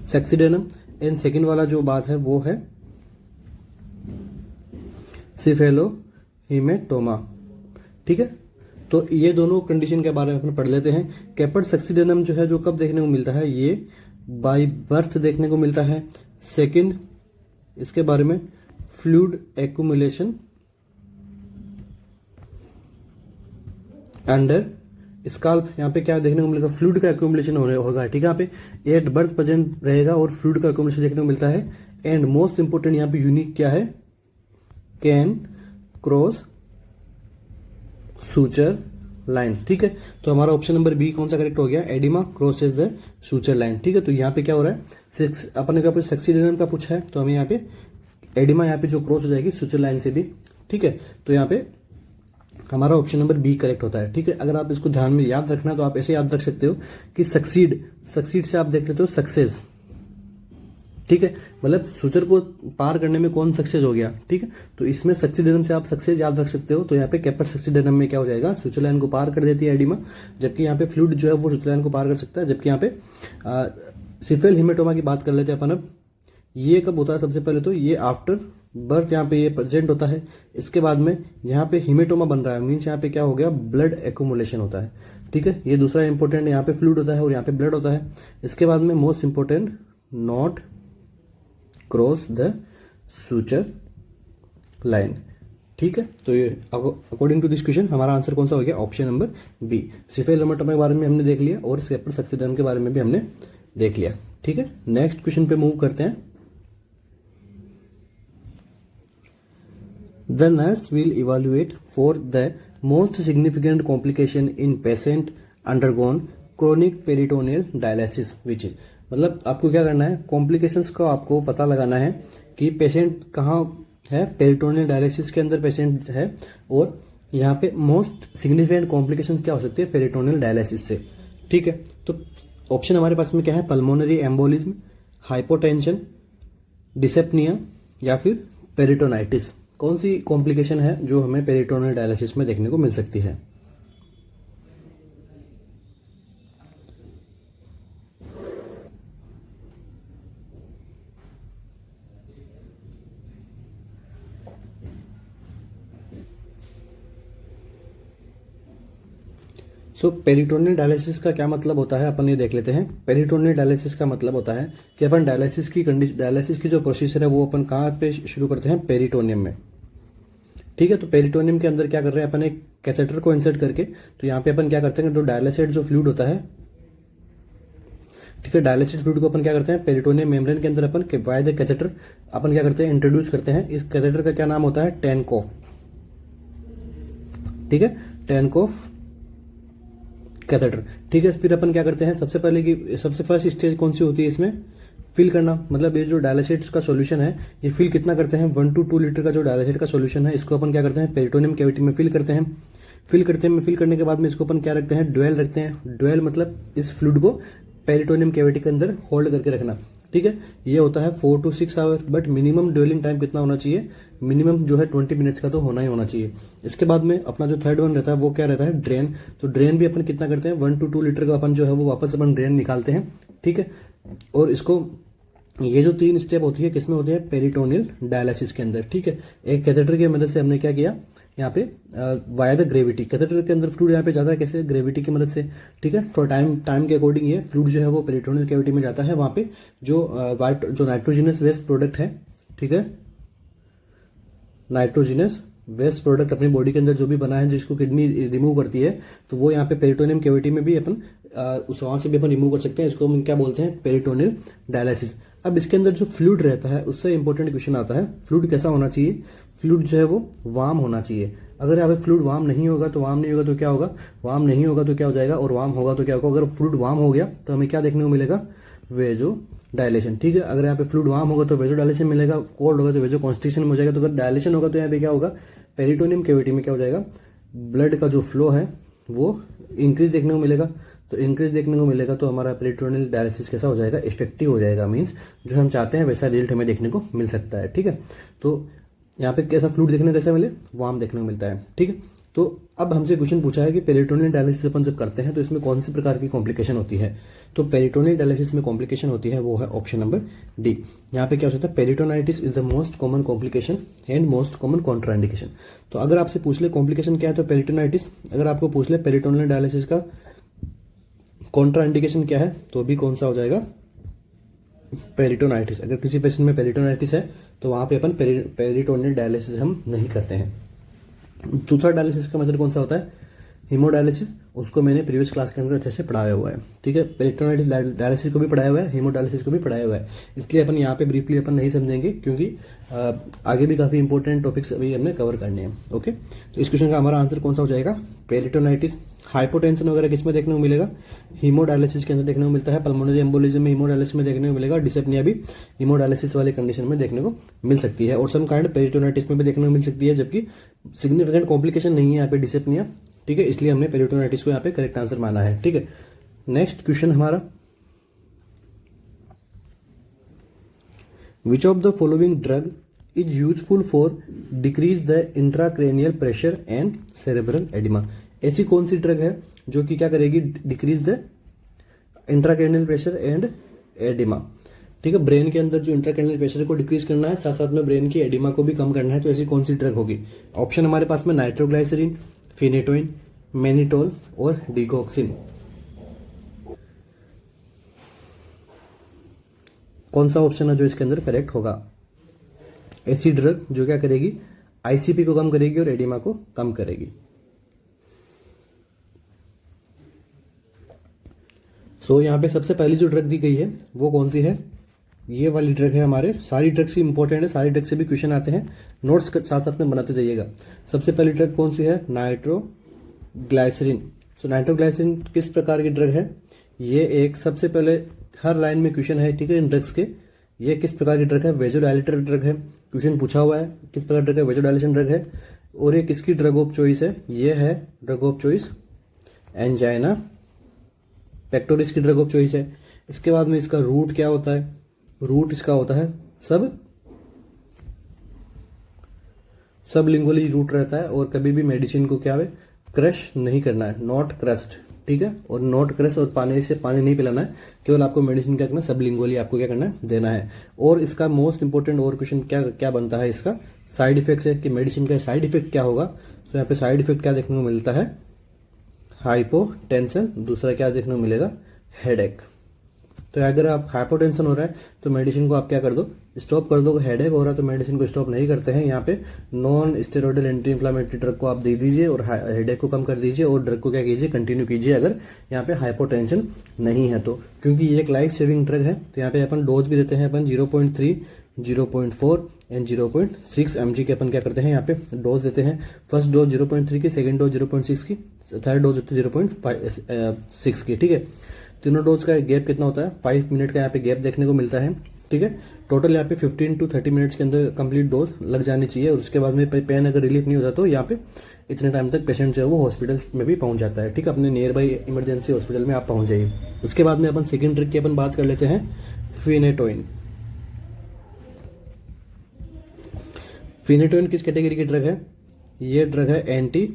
सक्सीडेनम, एंड सेकंड वाला जो बात है वो है सिफेलोहीमेटोमा, ठीक है। तो ये दोनों कंडीशन के बारे में अपन पढ़ लेते हैं। केपर्ड सक्सीडेनम जो है जो कब देखने को मिलता है, ये बाय बर्थ देखने को मिलता है। सेकंड, इसके बारे में फ्लूइड एक्यूमुलेशन अंडर स्काल्प, यहाँ पे क्या देखने को मिलेगा, फ्लूइड का एक्यूमुलेशन होगा, ठीक है। यहाँ पे एट बर्थ प्रेजेंट रहेगा और फ्लूइड का एक्यूमुलेशन देखने को मिलता है। एंड मोस्ट इंपोर्टेंट यहाँ पे यूनिक क्या है, कैन क्रॉस सूचर लाइन, ठीक है। तो हमारा ऑप्शन नंबर बी कौन सा करेक्ट हो गया, oedema crosses the suture line, ठीक है। तो यहाँ पे क्या हो रहा है, अपने का सक्सीडेनम का पूछा है तो हमें यहाँ पे एडिमा यहाँ पे जो क्रॉस हो जाएगी सूचर लाइन से भी, ठीक है। तो यहाँ पे हमारा ऑप्शन नंबर बी करेक्ट होता है, ठीक है। अगर आप इसको ध्यान में याद रखना तो आप ऐसे याद रख सकते हो कि सक्सीड से आप देख लेते हो सक्सेस, ठीक है, मतलब सूचर को पार करने में कौन सक्सेस हो गया, ठीक है। तो इसमें सक्सीडेनम से आप सक्सेस याद रख सकते हो। तो यहाँ पे केपर्ड सक्सीडेनम में क्या हो जाएगा, सूचर लाइन को पार कर देती है एडिमा, जबकि यहाँ पे फ्लूइड जो है वो सूचर लाइन को पार कर सकता है। जबकि यहाँ पे सिफेल हिमेटोमा की बात कर लेते हैं अपन अब। ये कब होता है, सबसे पहले तो ये आफ्टर बर्थ यहाँ पे ये प्रेजेंट होता है। इसके बाद में यहाँ पे हिमेटोमा बन रहा है, मीन्स यहाँ पे क्या हो गया, ब्लड एक्यूमुलेशन होता है, ठीक है। ये दूसरा इंपॉर्टेंट, यहाँ पे फ्लूइड होता है और यहाँ पे ब्लड होता है। इसके बाद में most important, not cross the suture line, ठीक है। तो ये अकॉर्डिंग टू दिस क्वेश्चन हमारा आंसर कौन सा हो गया, ऑप्शन नंबर बी। सिफेल हिमेटोमा के बारे में हमने देख लिया और केपर्ड सक्सीडेनम के बारे में भी हमने देख लिया, ठीक है। नेक्स्ट क्वेश्चन पे मूव करते हैं। The nurse will evaluate for the most significant complication in patient undergone chronic peritoneal dialysis which is, मतलब आपको क्या करना है, कॉम्प्लिकेशंस का आपको पता लगाना है कि पेशेंट कहाँ है, पेरिटोनियल डायलिसिस के अंदर पेशेंट है, और यहाँ पे मोस्ट सिग्निफिकेंट कॉम्प्लिकेशंस क्या हो सकती है पेरिटोनियल डायलिसिस से, ठीक है। तो ऑप्शन हमारे पास में क्या है, पल्मोनरी एम्बोलिज्म, हाइपोटेंशन, डिसेप्निया या फिर पेरिटोनाइटिस। कौन सी कॉम्प्लिकेशन है जो हमें पेरिटोनियल डायलिसिस में देखने को मिल सकती है। पेरिटोनियल डायलिसिस का क्या मतलब होता है, अपन ये देख लेते हैं। पेरिटोनियल डायलिसिस का मतलब होता है कि अपन डायलिसिस की जो प्रोसीजर है वो अपन कहाँ पे शुरू करते हैं, पेरिटोनियम में, ठीक है। तो पेरिटोनियम के अंदर क्या कर रहे हैं अपन, एक कैथेटर को इंसर्ट करके, तो यहाँ पे अपन क्या करते हैं, जो डायलिसेट जो फ्लूइड होता है, ठीक है, डायलिसिस फ्लूइड को अपन क्या करते हैं पेरिटोनियम मेम्ब्रेन के अंदर अपन वाया द कैथेटर अपन क्या करते हैं, इंट्रोड्यूस करते हैं। इस कैथेटर का क्या नाम होता है, टेनकोफ, ठीक है, टेनकोफ कैथेटर, ठीक है। फिर अपन क्या करते हैं, सबसे फर्स्ट स्टेज कौन सी होती है इसमें, फिल करना, मतलब ये जो डायलिसिस का सॉल्यूशन है ये फिल कितना करते हैं, 1 to 2 लीटर का जो डायलिसिस का सॉल्यूशन है इसको अपन क्या करते हैं, पेरिटोनियम कैविटी में फिल करते हैं। फिल करने के बाद में इसको अपन क्या रखते हैं, ड्वेल रखते हैं। ड्वेल मतलब इस फ्लूइड को पेरिटोनियम कैविटी के अंदर होल्ड करके रखना, ठीक है। ये होता है 4 to 6 hour, but minimum dwelling time कितना होना चाहिए, मिनिमम जो है 20 मिनट्स का तो होना ही होना चाहिए। इसके बाद में अपना जो थर्ड वन रहता है वो क्या रहता है, ड्रेन। तो ड्रेन भी अपन कितना करते हैं, 1 to 2 लीटर का अपन जो है वो वापस अपन ड्रेन निकालते हैं, ठीक है। और इसको, ये जो 3 स्टेप होती है किसमें होती है, पेरिटोनियल डायलिसिस के अंदर, ठीक है। एक कैथेटर की मदद से हमने क्या किया, यहाँ पे वाया द ग्रेविटी, कैथेटर के अंदर फ्लूइड यहाँ पे जाता है कैसे, ग्रेविटी की मदद से, ठीक है। तो टाइम के अकॉर्डिंग ये फ्लूइड जो है वो पेरिटोनियल कैविटी में जाता है। वहाँ पे जो नाइट्रोजिनस वेस्ट प्रोडक्ट है, ठीक है, नाइट्रोजिनस वेस्ट प्रोडक्ट अपनी बॉडी के अंदर जो भी बना है जिसको किडनी रिमूव करती है, तो वो यहाँ पे पेरिटोनियम कैविटी में भी अपन उस वहाँ से भी अपन रिमूव कर सकते हैं। इसको हम क्या बोलते हैं, पेरिटोनियल डायलिसिस। अब इसके अंदर जो फ्लूइड रहता है उससे इंपॉर्टेंट क्वेश्चन आता है, फ्लूइड कैसा होना चाहिए, फ्लूइड जो है वो वार्म होना चाहिए। अगर यहाँ पे फ्लूइड वार्म नहीं होगा तो क्या होगा, वार्म नहीं होगा तो क्या हो जाएगा, और वार्म होगा तो क्या होगा। अगर फ्लूइड वार्म हो गया तो हमें क्या देखने को मिलेगा, वेजो डायलेशन। ठीक है, अगर यहाँ पे फ्लूइड वार्म होगा तो वेजो डायलेशन मिलेगा, कोल्ड होगा तो वेजो कॉन्स्ट्रिक्शन में हो जाएगा। तो अगर डायलेशन होगा तो यहाँ पे क्या होगा, पेरिटोनियम कैविटी में क्या हो जाएगा, ब्लड का जो फ्लो है वो इंक्रीज देखने को मिलेगा। तो इंक्रीज देखने को मिलेगा तो हमारा पेरिटोनियल डायलिसिस कैसा हो जाएगा, इफेक्टिव हो जाएगा। मीन्स जो हम चाहते हैं वैसा रिजल्ट हमें देखने को मिल सकता है। ठीक है, तो यहाँ पे कैसा फ्लूइड देखने को कैसा मिले, वार्म देखने को मिलता है। ठीक है, तो अब हमसे क्वेश्चन पूछा है कि पेरिटोनियल डायलिसिस अपन जब करते हैं तो इसमें कौन सी प्रकार की कॉम्प्लिकेशन होती है। तो पेरिटोनियल डायलिसिस में कॉम्प्लिकेशन होती है वो है ऑप्शन नंबर डी। यहाँ पे क्या हो सकता है, peritonitis is the most common complication and most common contraindication. तो अगर आपसे पूछ ले कॉम्प्लिकेशन क्या है तो पेरिटोनाइटिस, अगर आपको पूछ ले पेरिटोनियल डायलिसिस का कॉन्ट्राइंडिकेशन क्या है तो भी कौन सा हो जाएगा, पेरिटोनाइटिस। अगर किसी पेशेंट में पेरिटोनाइटिस है तो वहां पे अपन पेरिटोनियल डायलिसिस हम नहीं करते हैं। दूसरा डायलिसिस का मेथड कौन सा होता है, हीमोडायलिसिस। उसको मैंने प्रीवियस क्लास के अंदर अच्छे से पढ़ाया हुआ है। ठीक है, पेरिटोनाइटिस डायलिसिस को भी पढ़ाया हुआ है, हीमोडायलिसिस को भी पढ़ाया हुआ है, इसलिए अपन यहाँ पे ब्रीफली अपन नहीं समझेंगे क्योंकि आगे भी काफी इंपॉर्टेंट टॉपिक्स अभी हमने कवर करने हैं। ओके, तो इस क्वेश्चन का हमारा आंसर कौन सा हो जाएगा, पेरिटोनाइटिस। हाइपोटेंशन वगैरह किस में देखने को मिलेगा, हीमोडायलिसिस के अंदर देखने को मिलता है। पल्मोनरी एम्बोलिज्म में हीमोडायलिसिस में देखने को मिलेगा। डिसेप्निया भी हीमोडायलिसिस वाले कंडीशन में देखने को मिल सकती है, और सम काइंड पेरिटोनाइटिस में भी देखने को मिल सकती है, जबकि सिग्निफिकेंट कॉम्प्लिकेशन नहीं है यहाँ पे डिसेप्निया। ठीक है, इसलिए हमने पेरिटोनाइटिस को यहाँ पे करेक्ट आंसर माना है। ठीक है, नेक्स्ट क्वेश्चन हमारा, विच of the following drug is useful for decrease the intracranial pressure and cerebral oedema. ऐसी कौन सी ड्रग है जो कि क्या करेगी, decrease the intracranial pressure and oedema. ठीक है, ब्रेन के अंदर जो इंट्राक्रेनियल प्रेशर को डिक्रीज करना है, साथ साथ में ब्रेन की एडिमा को भी कम करना है, तो ऐसी कौन सी ड्रग होगी। ऑप्शन हमारे पास में नाइट्रोग्लाइसरीन, फिनेटोइन, मैनिटोल और डिगॉक्सिन। कौन सा ऑप्शन है जो इसके अंदर करेक्ट होगा, ऐसी ड्रग जो क्या करेगी, आईसीपी को कम करेगी और एडिमा को कम करेगी। सो यहाँ पे सबसे पहली जो ड्रग दी गई है वो कौन सी है, ये वाली ड्रग है। हमारे सारी ड्रग्स ही इंपॉर्टेंट है, सारी ड्रग से भी क्वेश्चन आते हैं, नोट्स साथ साथ में बनाते जाइएगा। सबसे पहली ड्रग कौन सी है, नाइट्रोग्लाइसरीन। सो नाइट्रोग्लाइसरीन किस प्रकार की ड्रग है, ये एक सबसे पहले हर लाइन में क्वेश्चन है। ठीक है, इन ड्रग्स के, ये किस प्रकार की ड्रग है, वेजोडाइलेटर ड्रग है। क्वेश्चन पूछा हुआ है किस प्रकार ड्रग है, वेजोडाइलेशन ड्रग है। और ये किसकी ड्रग ऑफ चॉइस है, ये है drug of choice angina pectoris की ड्रग ऑफ चॉइस है। इसके बाद में इसका रूट क्या होता है, रूट इसका होता है सब लिंगुअली रूट रहता है, और कभी भी मेडिसिन को क्या है, क्रश नहीं करना है, नॉट क्रस्ट। ठीक है, और नॉट क्रश, और पानी से पानी नहीं पिलाना है, केवल आपको मेडिसिन क्या करना है, सब लिंगुअली आपको क्या करना है, देना है। और इसका मोस्ट इंपोर्टेंट और क्वेश्चन क्या क्या बनता है, इसका साइड इफेक्ट है कि मेडिसिन का साइड इफेक्ट क्या होगा। तो यहाँ पे साइड इफेक्ट क्या देखने को मिलता है, हाइपोटेंशन। दूसरा क्या देखने को मिलेगा, हेडेक। तो अगर आप हाइपोटेंशन हो रहा है तो मेडिसिन को आप क्या कर दो, स्टॉप कर दो। हेडेक हो रहा है तो मेडिसिन को स्टॉप नहीं करते हैं, यहाँ पे non steroidal anti inflammatory drug को आप दे दीजिए और हेडेक को कम कर दीजिए, और ड्रग को क्या कीजिए, कंटिन्यू कीजिए अगर यहाँ पे हाइपोटेंशन नहीं है तो, क्योंकि ये एक लाइफ सेविंग ड्रग है। तो यहाँ पे अपन डोज भी देते हैं, अपन 0.3, 0.4 एंड 0.6 mg के अपन क्या करते हैं, यहाँ पे डोज देते हैं। फर्स्ट डोज 0.3 की, सेकंड डोज 0.6 की, थर्ड डोज होती है 0.6 की। ठीक है, तीनों डोज का गैप कितना होता है, 5 मिनट का यहाँ पे गैप देखने को मिलता है। ठीक है, टोटल यहाँ पे 15 to 30 मिनट्स के अंदर कंप्लीट डोज लग जानी चाहिए, और उसके बाद में पेन अगर रिलीफ नहीं होता तो यहाँ पे इतने टाइम तक पेशेंट जो है वो हॉस्पिटल में भी पहुंच जाता है। ठीक है, अपने नियर बाई इमरजेंसी हॉस्पिटल में आप पहुंच जाइए। उसके बाद में अपन सेकेंड ड्रग की अपन बात कर लेते हैं, फिनेटोइन। फिनेटोइन किस कैटेगरी की ड्रग है, ये ड्रग है एंटी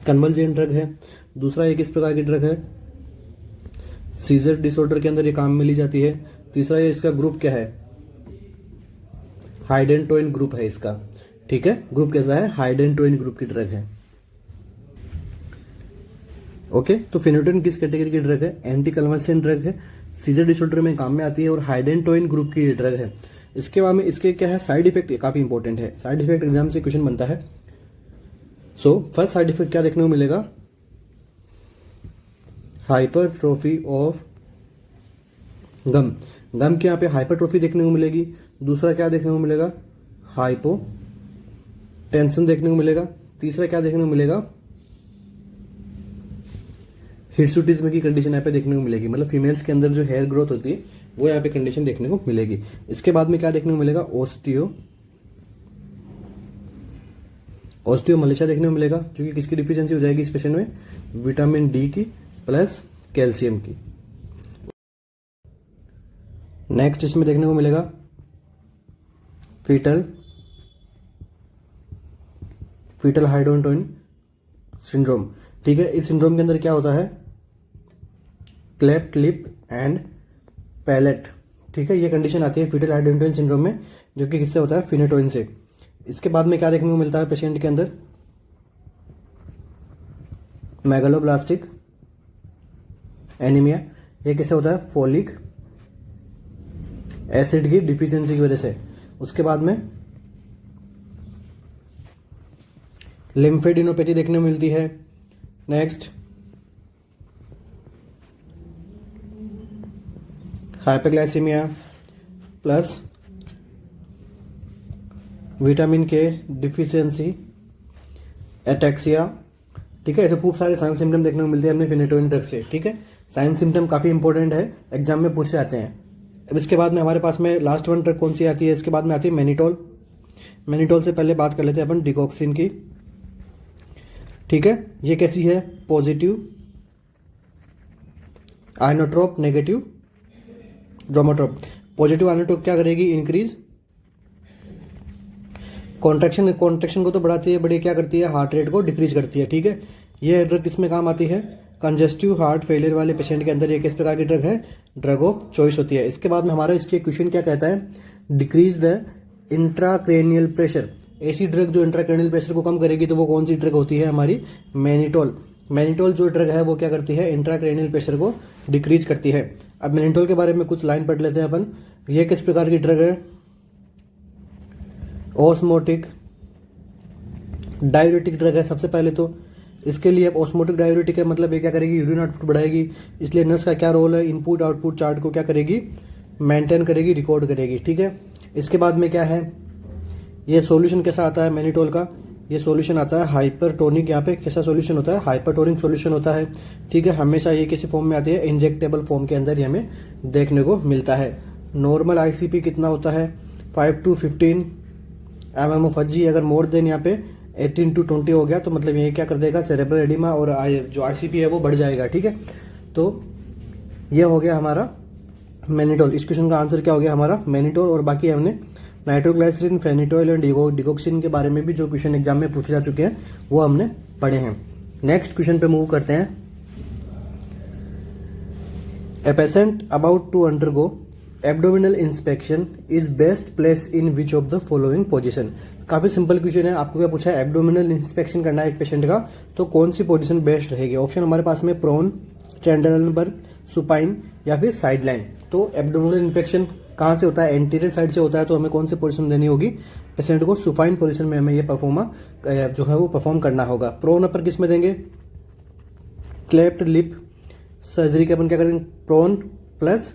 कन्वल्जेंट ड्रग है। दूसरा ये किस प्रकार की ड्रग है, सीजर डिसऑर्डर के अंदर ये काम में ली जाती है। तीसरा ये इसका ग्रुप क्या है, हाइडेंटोइन ग्रुप है इसका। ठीक है, ग्रुप कैसा है, हाइडेंटोइन ग्रुप की ड्रग है। ओके, तो फिनेटोइन किस कैटेगरी की ड्रग है, एंटी कन्वल्जेंट ड्रग है, सीजर डिसऑर्डर में काम में आती है और हाइडेंटोइन ग्रुप की ड्रग है। इसके बाद में इसके क्या है, साइड इफेक्ट काफी इंपॉर्टेंट है, साइड इफेक्ट एग्जाम से क्वेश्चन बनता है। सो फर्स्ट साइड इफेक्ट क्या देखने को मिलेगा, हाइपरट्रोफी ऑफ गम। गम के यहाँ पे हाइपरट्रोफी देखने को मिलेगी। दूसरा क्या देखने को मिलेगा, टेंशन देखने को मिलेगा। तीसरा क्या देखने को मिलेगा, हिरसुटिज्म की कंडीशन यहाँ पे देखने को मिलेगी, मतलब फीमेल्स के अंदर जो हेयर ग्रोथ होती है वो यहाँ पे कंडीशन देखने को मिलेगी। इसके बाद में क्या देखने को मिलेगा, ऑस्टियोमलेशिया देखने को मिलेगा, जो कि किसकी डिफिशियंसी हो जाएगी इस पेशेंट में, विटामिन डी की प्लस कैल्शियम की। नेक्स्ट इसमें देखने को मिलेगा फीटल हाइड्रोटोन सिंड्रोम। ठीक है, इस सिंड्रोम के अंदर क्या होता है, क्लेफ्ट लिप एंड पैलेट। ठीक है, ये कंडीशन आती है फीटल हाइड्रोटोन सिंड्रोम में, जो कि किससे होता है, फिनेटोइन से। इसके बाद में क्या देखने को मिलता है पेशेंट के अंदर, मेगालोब्लास्टिक एनीमिया। ये किससे होता है, फोलिक एसिड की डिफिशियंसी की वजह से। उसके बाद में लिम्फेडिनोपैथी देखने को मिलती है। नेक्स्ट हाइपरग्लाइसीमिया प्लस विटामिन के डिफिशियंसी, एटेक्सिया। ठीक है, ऐसे खूब सारे साइन सिम्टम देखने को मिलते हैं हमें फिनेटोइन ड्रग से। ठीक है, साइन सिम्टम काफी इंपॉर्टेंट है, एग्जाम में पूछे जाते हैं। अब इसके बाद में हमारे पास में लास्ट वन ड्रग कौन सी आती है, इसके बाद में आती है मैनिटोल। मैनिटोल से पहले बात कर लेते हैं अपन डिगॉक्सिन की। ठीक है, ये कैसी है, पॉजिटिव आइनोट्रोप, नेगेटिव ड्रोमोट्रोप। पॉजिटिव आइनोट्रोप क्या करेगी, इंक्रीज कॉन्ट्रैक्शन को तो बढ़ाती है, बड़ी क्या करती है, हार्ट रेट को डिक्रीज करती है। ठीक है, ये ड्रग किसमें काम आती है, कंजेस्टिव हार्ट फेलियर वाले पेशेंट के अंदर ये किस प्रकार की ड्रग है, ड्रग ऑफ चॉइस होती है। इसके बाद में हमारा इसके क्वेश्चन क्या कहता है, डिक्रीज द इंट्राक्रेनियल प्रेशर। ऐसी ड्रग जो इंट्राक्रेनियल प्रेशर को कम करेगी तो वो कौन सी ड्रग होती है, हमारी मैनिटोल। मैनिटोल जो ड्रग है वो क्या करती है, इंट्राक्रेनियल प्रेशर को डिक्रीज करती है। अब मैनिटोल के बारे में कुछ लाइन पढ़ लेते हैं अपन। ये किस प्रकार की ड्रग है, ऑस्मोटिक डायूरेटिक ड्रग है। सबसे पहले तो इसके लिए ऑस्मोटिक डायूरेटिक है, मतलब ये क्या करेगी, यूरिन आउटपुट बढ़ाएगी। इसलिए नर्स का क्या रोल है, इनपुट आउटपुट चार्ट को क्या करेगी, मेंटेन करेगी, रिकॉर्ड करेगी। ठीक है, इसके बाद में क्या है, ये सॉल्यूशन कैसा आता है मैनिटोल का, ये सॉल्यूशन आता है हाइपरटोनिक। यहाँ पे कैसा सॉल्यूशन होता है, हाइपरटोनिक सॉल्यूशन होता है। ठीक है, हमेशा ये किसी फॉर्म में आती है, इंजेक्टेबल फॉर्म के अंदर ये हमें देखने को मिलता है। नॉर्मल आईसीपी कितना होता है, 5 to 15 mm ऑफ हजी। अगर मोर देन यहाँ पे 18 to 20 हो गया तो मतलब ये क्या कर देगा, सेरेब्रल एडिमा और जो आईसीपी है वो बढ़ जाएगा। ठीक है, तो ये हो गया हमारा मैनिटोल। इस क्वेश्चन का आंसर क्या हो गया हमारा, मैनिटोल। और बाकी हमने नाइट्रोग्लाइसरीन, फेनिटोल एंड डिगोक्सिन के बारे में भी जो क्वेश्चन एग्जाम में पूछे जा चुके हैं वो हमने पढ़े हैं। नेक्स्ट क्वेश्चन पे मूव करते हैं। A patient about to undergo abdominal inspection is best place in which of the following position. काफी सिंपल क्वेश्चन है, आपको क्या पूछा है, एब्डोमिनल इंस्पेक्शन करना है एक पेशेंट का, तो कौन सी पोजीशन बेस्ट रहेगी। ऑप्शन हमारे पास में प्रोन, टेंडरलनबर्ग, सुपाइन या फिर साइड लाइन। तो एब्डोमिनल इंस्पेक्शन कहाँ से होता है, एंटीरियर साइड से होता है, तो हमें कौन सी पोजीशन देनी होगी, पेशेंट को सुपाइन पोजीशन में हमें ये जो है वो परफॉर्म करना होगा। प्रोन अपर किस में देंगे, क्लेफ्ट लिप सर्जरी के अपन क्या करेंगे, प्रोन प्लस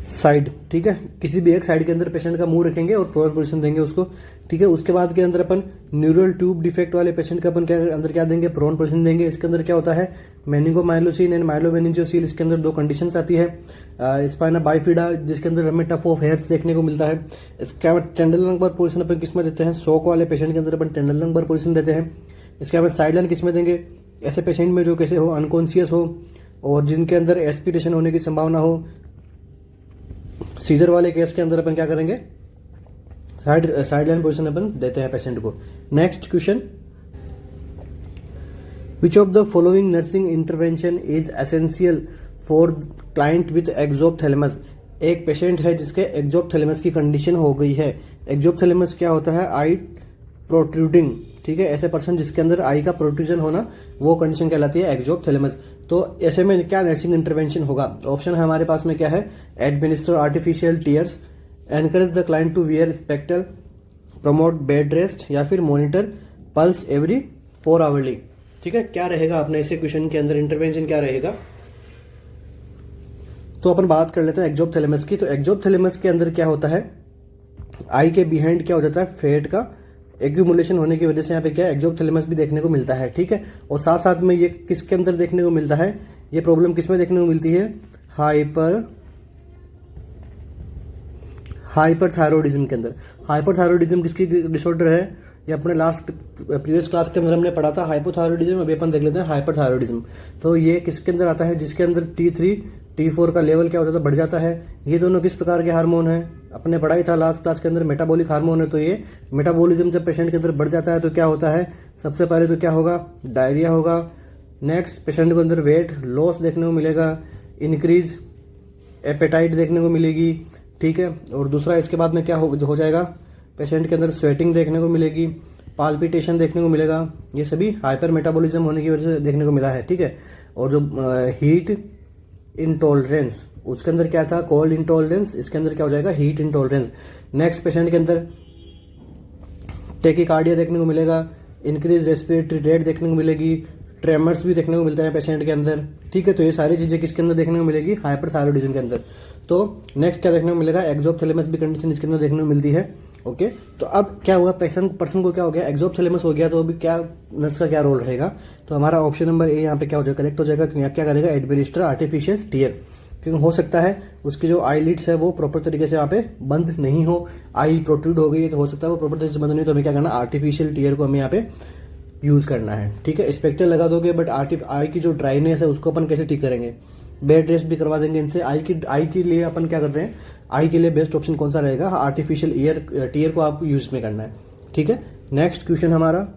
साइड। ठीक है, किसी भी एक साइड के अंदर पेशेंट का मुंह रखेंगे और प्रोन पोजीशन देंगे उसको। ठीक है, उसके बाद के अंदर अपन न्यूरल ट्यूब डिफेक्ट वाले पेशेंट का अपन अंदर क्या देंगे, प्रोन पोजीशन देंगे। इसके अंदर क्या होता है, मेनिंगोमाइलोसिन एंड माइलोमेनिंजियोसील। इसके अंदर दो कंडीशंस आती है, स्पाइना बाइफिडा जिसके अंदर हमें टफ ऑफ हेयर्स देखने को मिलता है। इसके बाद टेंडर लंबर पोजीशन अपन किस में देते हैं, शॉक वाले पेशेंट के अंदर अपन टेंडर लंबर पोजीशन देते हैं। इसके बाद साइड लाइन किस में देंगे, ऐसे पेशेंट में जो कैसे हो, अनकॉन्शियस हो और जिनके अंदर एस्पिरेशन होने की संभावना हो। सीजर वाले केस के अंदर अपन क्या करेंगे, साइड लाइन पोजीशन अपन देते हैं पेशेंट को। Next question, which of the following nursing intervention is essential for client with exophthalmos. एक पेशेंट है जिसके एक्सोप्थेलेमस की कंडीशन हो गई है। एक्सोप्थेलेमस क्या होता है, आई प्रोट्रूडिंग। ठीक है, ऐसे पर्सन जिसके अंदर आई का प्रोट्रूजन होना वो कंडीशन कहलाती है एक्सोप्थेलेमस। तो ऐसे में क्या नर्सिंग इंटरवेंशन होगा, ऑप्शन है हमारे पास में क्या है, administer artificial tears, encourage the client to wear spectacle, promote bed rest या फिर मॉनिटर पल्स एवरी 4 आवरली। ठीक है, क्या रहेगा अपने ऐसे क्वेश्चन के अंदर इंटरवेंशन क्या रहेगा। तो अपन बात कर लेते हैं एक्सोप्थेलेमस की। तो एक्सोप्थेलेमस के अंदर क्या होता है, आई के बिहाइंड क्या हो जाता है, फैट का एक्यूमुलेशन होने की वजह से यहाँ पे क्या एक्सोथैलेमस भी देखने को मिलता है, ठीक है। और साथ साथ में ये किसके अंदर देखने को मिलता है, ये प्रॉब्लम किस में देखने को मिलती है, हाइपरथायरॉयडिज्म के अंदर। हाइपरथायरॉयडिज्म किसकी डिसऑर्डर है, ये अपने लास्ट प्रीवियस क्लास के अंदर हमने पढ़ा था हाइपोथायरॉयडिज्म, अभी अपन देख लेते हैं हाइपरथायरॉयडिज्म। तो ये किसके अंदर आता है, जिसके अंदर T3 T4 का लेवल क्या होता है, बढ़ जाता है। ये दोनों किस प्रकार के हार्मोन हैं, अपने पढ़ा ही था लास्ट क्लास के अंदर, मेटाबॉलिक हार्मोन है। तो ये मेटाबॉलिज्म जब पेशेंट के अंदर बढ़ जाता है तो क्या होता है, सबसे पहले तो क्या होगा, डायरिया होगा। नेक्स्ट पेशेंट के अंदर वेट लॉस देखने को मिलेगा, इंक्रीज एपेटाइट देखने को मिलेगी, ठीक है। और दूसरा इसके बाद में क्या हो जाएगा, पेशेंट के अंदर स्वेटिंग देखने को मिलेगी, पाल्पिटेशन देखने को मिलेगा। ये सभी हाइपर मेटाबॉलिज्म होने की वजह से देखने को मिला है, ठीक है। और जो हीट इंटॉलरेंस, उसके अंदर क्या था, कोल्ड इंटॉलरेंस, इसके अंदर क्या हो जाएगा, हीट इंटॉलरेंस। नेक्स्ट पेशेंट के अंदर टेकिकार्डिया देखने को मिलेगा, इंक्रीज रेस्पिरेटरी रेट देखने को मिलेगी, ट्रेमर्स भी देखने को मिलता है पेशेंट के अंदर, ठीक है। तो ये सारी चीजें किसके अंदर देखने को मिलेगी, हाइपरथायरॉयडिज्म के अंदर। तो नेक्स्ट क्या देखने को मिलेगा, एक्सोथैलेमस भी कंडीशन इसके अंदर देखने को मिलती है, ओके। तो अब क्या हुआ, पर्सन को क्या हो गया, एक्सोथैलेमस हो गया, तो अभी क्या नर्स का क्या रोल रहेगा। तो हमारा ऑप्शन नंबर ए यहाँ पे क्या हो जाएगा, करेक्ट हो जाएगा। क्या करेगा, एडमिनिस्टर आर्टिफिशियल टीयर, क्योंकि हो सकता है उसकी जो आई लिड्स है वो प्रॉपर तरीके से यहाँ पे बंद नहीं हो, आई प्रोट्रूड हो गई है, तो हो सकता है वो प्रॉपर तरीके से बंद नहीं, तो हमें क्या करना, आर्टिफिशियल टीयर को हमें यहाँ पे यूज करना है, ठीक है। स्पेक्टर लगा दोगे, बट आई की जो ड्राइनेस है उसको अपन कैसे ठीक करेंगे, बेड रेस्ट भी करवा देंगे इनसे। आई के लिए अपन क्या कर रहे हैं, आई के लिए बेस्ट ऑप्शन कौन सा रहेगा, आर्टिफिशियल टीयर को आप यूज में करना है, ठीक है। नेक्स्ट क्वेश्चन हमारा,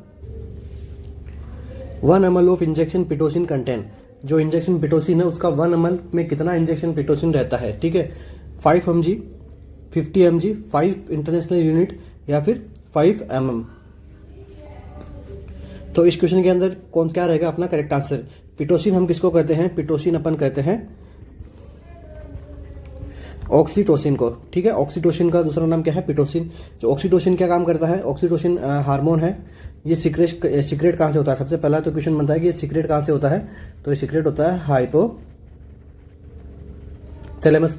1 ml of injection Pitocin content, जो इंजेक्शन पिटोसिन है उसका 1 ml में कितना इंजेक्शन पिटोसिन रहता है, ठीक है। 5 mg, 50 mg, 5 इंटरनेशनल यूनिट या फिर 5 mm। तो इस क्वेश्चन के अंदर कौन क्या रहेगा अपना करेक्ट आंसर। पिटोसिन हम किसको कहते हैं, पिटोसिन अपन कहते हैं ऑक्सीटोसिन को, ठीक है। ऑक्सीटोसिन का दूसरा नाम क्या है, पिटोसिन। जो ऑक्सीटोसिन क्या काम करता है, ऑक्सीटोसिन हार्मोन है, ये सीक्रेट कहां से होता है, सबसे पहला तो क्वेश्चन बनता है कि ये सीक्रेट कहां से होता है, तो ये सीक्रेट होता है हाइपोथैलेमस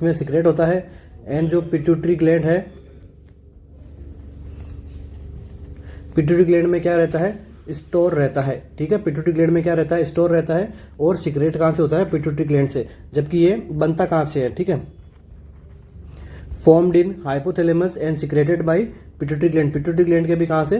में सीक्रेट होता है। एंड जो पिट्यूटरी ग्लैंड है, पिट्यूटरी ग्लैंड में क्या रहता है, स्टोर रहता है, ठीक है। पिट्यूटरी ग्लैंड में क्या रहता है, स्टोर रहता है। और सीक्रेट कहां से होता है, पिट्यूटरी ग्लैंड से, जबकि ये बनता कहां से है, ठीक है, formed in hypothalamus and secreted by pituitary gland. Pituitary gland के भी कहां से,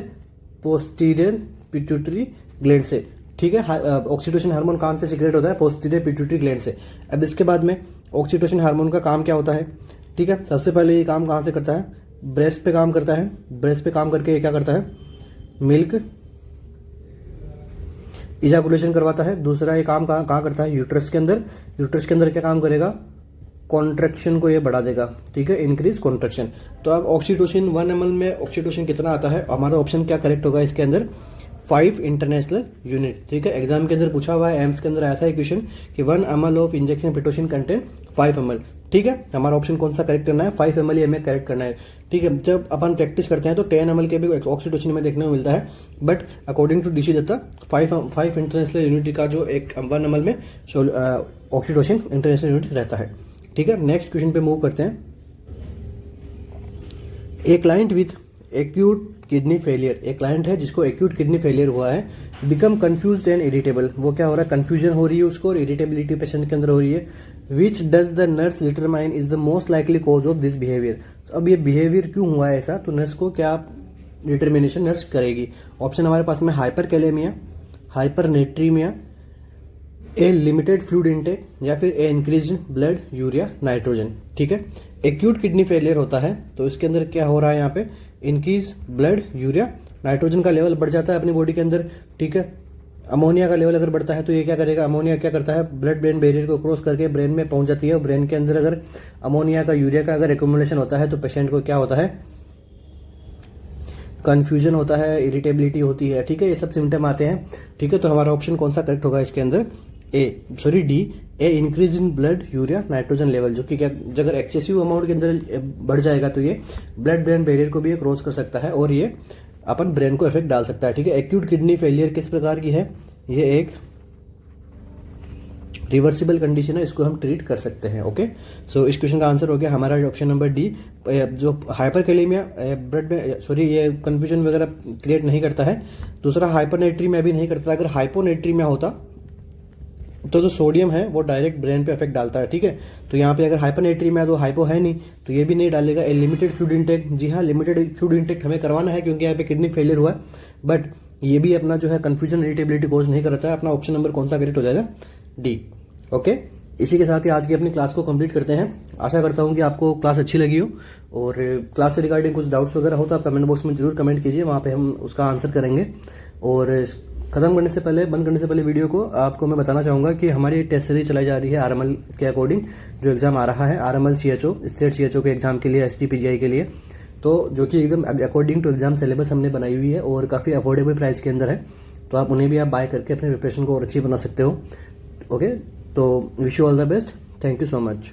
पोस्टीरियर पिट्यूटरी ग्लैंड से, ठीक है। ऑक्सीटोसिन हार्मोन कहां से सीक्रेट होता है, पोस्टीरियर पिट्यूटरी ग्लैंड से। अब इसके बाद में ऑक्सीटोसिन हार्मोन का काम क्या होता है, ठीक है। सबसे पहले ये काम कहां से करता है, ब्रेस्ट पे काम करता है। ब्रेस्ट पे काम करके ये क्या करता है, मिल्क इजाकुलेशन करवाता है। दूसरा ये काम कहाँ करता है, यूट्रस के अंदर। यूट्रस के अंदर क्या काम करेगा, कॉन्ट्रैक्शन को ये बढ़ा देगा, ठीक है, इंक्रीज कॉन्ट्रैक्शन। तो अब ऑक्सीटोसिन 1 ml में ऑक्सीटोसिन कितना आता है, हमारा ऑप्शन क्या करेक्ट होगा इसके अंदर, 5 इंटरनेशनल यूनिट, ठीक है। एग्जाम के अंदर पूछा हुआ है, एम्स के अंदर आया था क्वेश्चन कि 1 ml of injection Pitocin content 5 ml, ठीक है। हमारा ऑप्शन कौन सा करेक्ट करना है, 5 ml हमें करेक्ट करना है, ठीक है। जब अपन प्रैक्टिस करते हैं तो 10 ml के भी ऑक्सीटोसिन में देखने को मिलता है, but according to DC Dutta 5 international unit का जो एक 1 ml में ऑक्सीटोसिन इंटरनेशनल यूनिट रहता है, ठीक है। नेक्स्ट क्वेश्चन पे मूव करते हैं। A client with acute kidney failure, एक क्लाइंट है जिसको एक्यूट किडनी फेलियर हुआ है, बिकम कंफ्यूज्ड एंड इरिटेबल, वो क्या हो रहा है, कंफ्यूजन हो रही है उसको और इरिटेबिलिटी पेशेंट के अंदर हो रही है। Which does the nurse determine is the most likely cause of this behaviour, अब ये बिहेवियर क्यों हुआ है ऐसा, तो नर्स को क्या डिटर्मिनेशन नर्स करेगी। ऑप्शन हमारे पास में हाइपर कैलेमिया, हाइपर नेट्रीमिया, ए लिमिटेड फ्लूइड इनटेक या फिर ए इंक्रीज ब्लड यूरिया नाइट्रोजन, ठीक है। एक्यूट किडनी फेलियर होता है तो इसके अंदर क्या हो रहा है, यहाँ पे इंक्रीज ब्लड यूरिया नाइट्रोजन का लेवल बढ़ जाता है अपनी बॉडी के अंदर, ठीक है। अमोनिया का लेवल अगर बढ़ता है तो ये क्या करेगा, अमोनिया क्या करता है, ब्लड ब्रेन बैरियर को क्रॉस करके ब्रेन में पहुंच जाती है और ब्रेन के अंदर अगर अमोनिया का यूरिया का अगर एक्यूमुलेशन होता है तो पेशेंट को क्या होता है, कंफ्यूजन होता है, इरिटेबिलिटी होती है, ठीक है। ये सब सिम्टम आते हैं, ठीक है। तो हमारा ऑप्शन कौन सा करेक्ट होगा इसके अंदर, D, A increase in blood urea nitrogen level, जो कि क्या अगर एक्सेसिव अमाउंट के अंदर बढ़ जाएगा तो ये ब्लड ब्रेन बैरियर को भी क्रॉस कर सकता है और ये अपन ब्रेन को इफेक्ट डाल सकता है, ठीक है। एक्यूट किडनी फेलियर किस प्रकार की है, ये एक रिवर्सिबल कंडीशन है, इसको हम ट्रीट कर सकते हैं। ओके, सो इस क्वेश्चन का आंसर हो गया हमारा ऑप्शन नंबर डी। जो हाइपरकैलेमिया ब्लड में ये कंफ्यूजन वगैरह क्रिएट नहीं करता है। दूसरा हाइपरनेट्रीमिया भी नहीं करता। अगर हाइपोनेट्रीमिया होता तो जो सोडियम है वो डायरेक्ट ब्रेन पे इफेक्ट डालता है, ठीक है। तो यहाँ पे अगर हाइपरनेट्रीमिया तो हाइपो है नहीं, तो ये भी नहीं डालेगा। ए लिमिटेड फूड इंटेक, जी हाँ, लिमिटेड फूड इंटेक हमें करवाना है क्योंकि यहाँ पे किडनी फेलियर हुआ है, बट ये भी अपना जो है कंफ्यूजन इरिटेबिलिटी कोज नहीं करता है। अपना ऑप्शन नंबर कौन सा करेक्ट हो जाएगा? डी। ओके, इसी के साथ ही आज की अपनी क्लास को कंप्लीट करते हैं। आशा करता हूँ कि आपको क्लास अच्छी लगी हो, और क्लास से रिगार्डिंग कुछ डाउट्स वगैरह हो तो आप कमेंट बॉक्स में जरूर कमेंट कीजिए, वहाँ पे हम उसका आंसर करेंगे। और खत्म करने से पहले, बंद करने से पहले वीडियो को आपको मैं बताना चाहूँगा कि हमारी टेस्ट सीरीज चलाई जा रही है आरएमएल के अकॉर्डिंग। जो एग्जाम आ रहा है आरएमएल सीएचओ, स्टेट सीएचओ के एग्जाम के लिए, एसटीपीजीआई के लिए, तो जो कि एकदम अकॉर्डिंग टू एग्जाम सिलेबस हमने बनाई हुई है और काफ़ी अफोर्डेबल प्राइस के अंदर है। तो आप उन्हें भी आप बाय करके अपने प्रिपरेशन को और अच्छी बना सकते हो। ओके, तो wish you all the best. Thank you so much.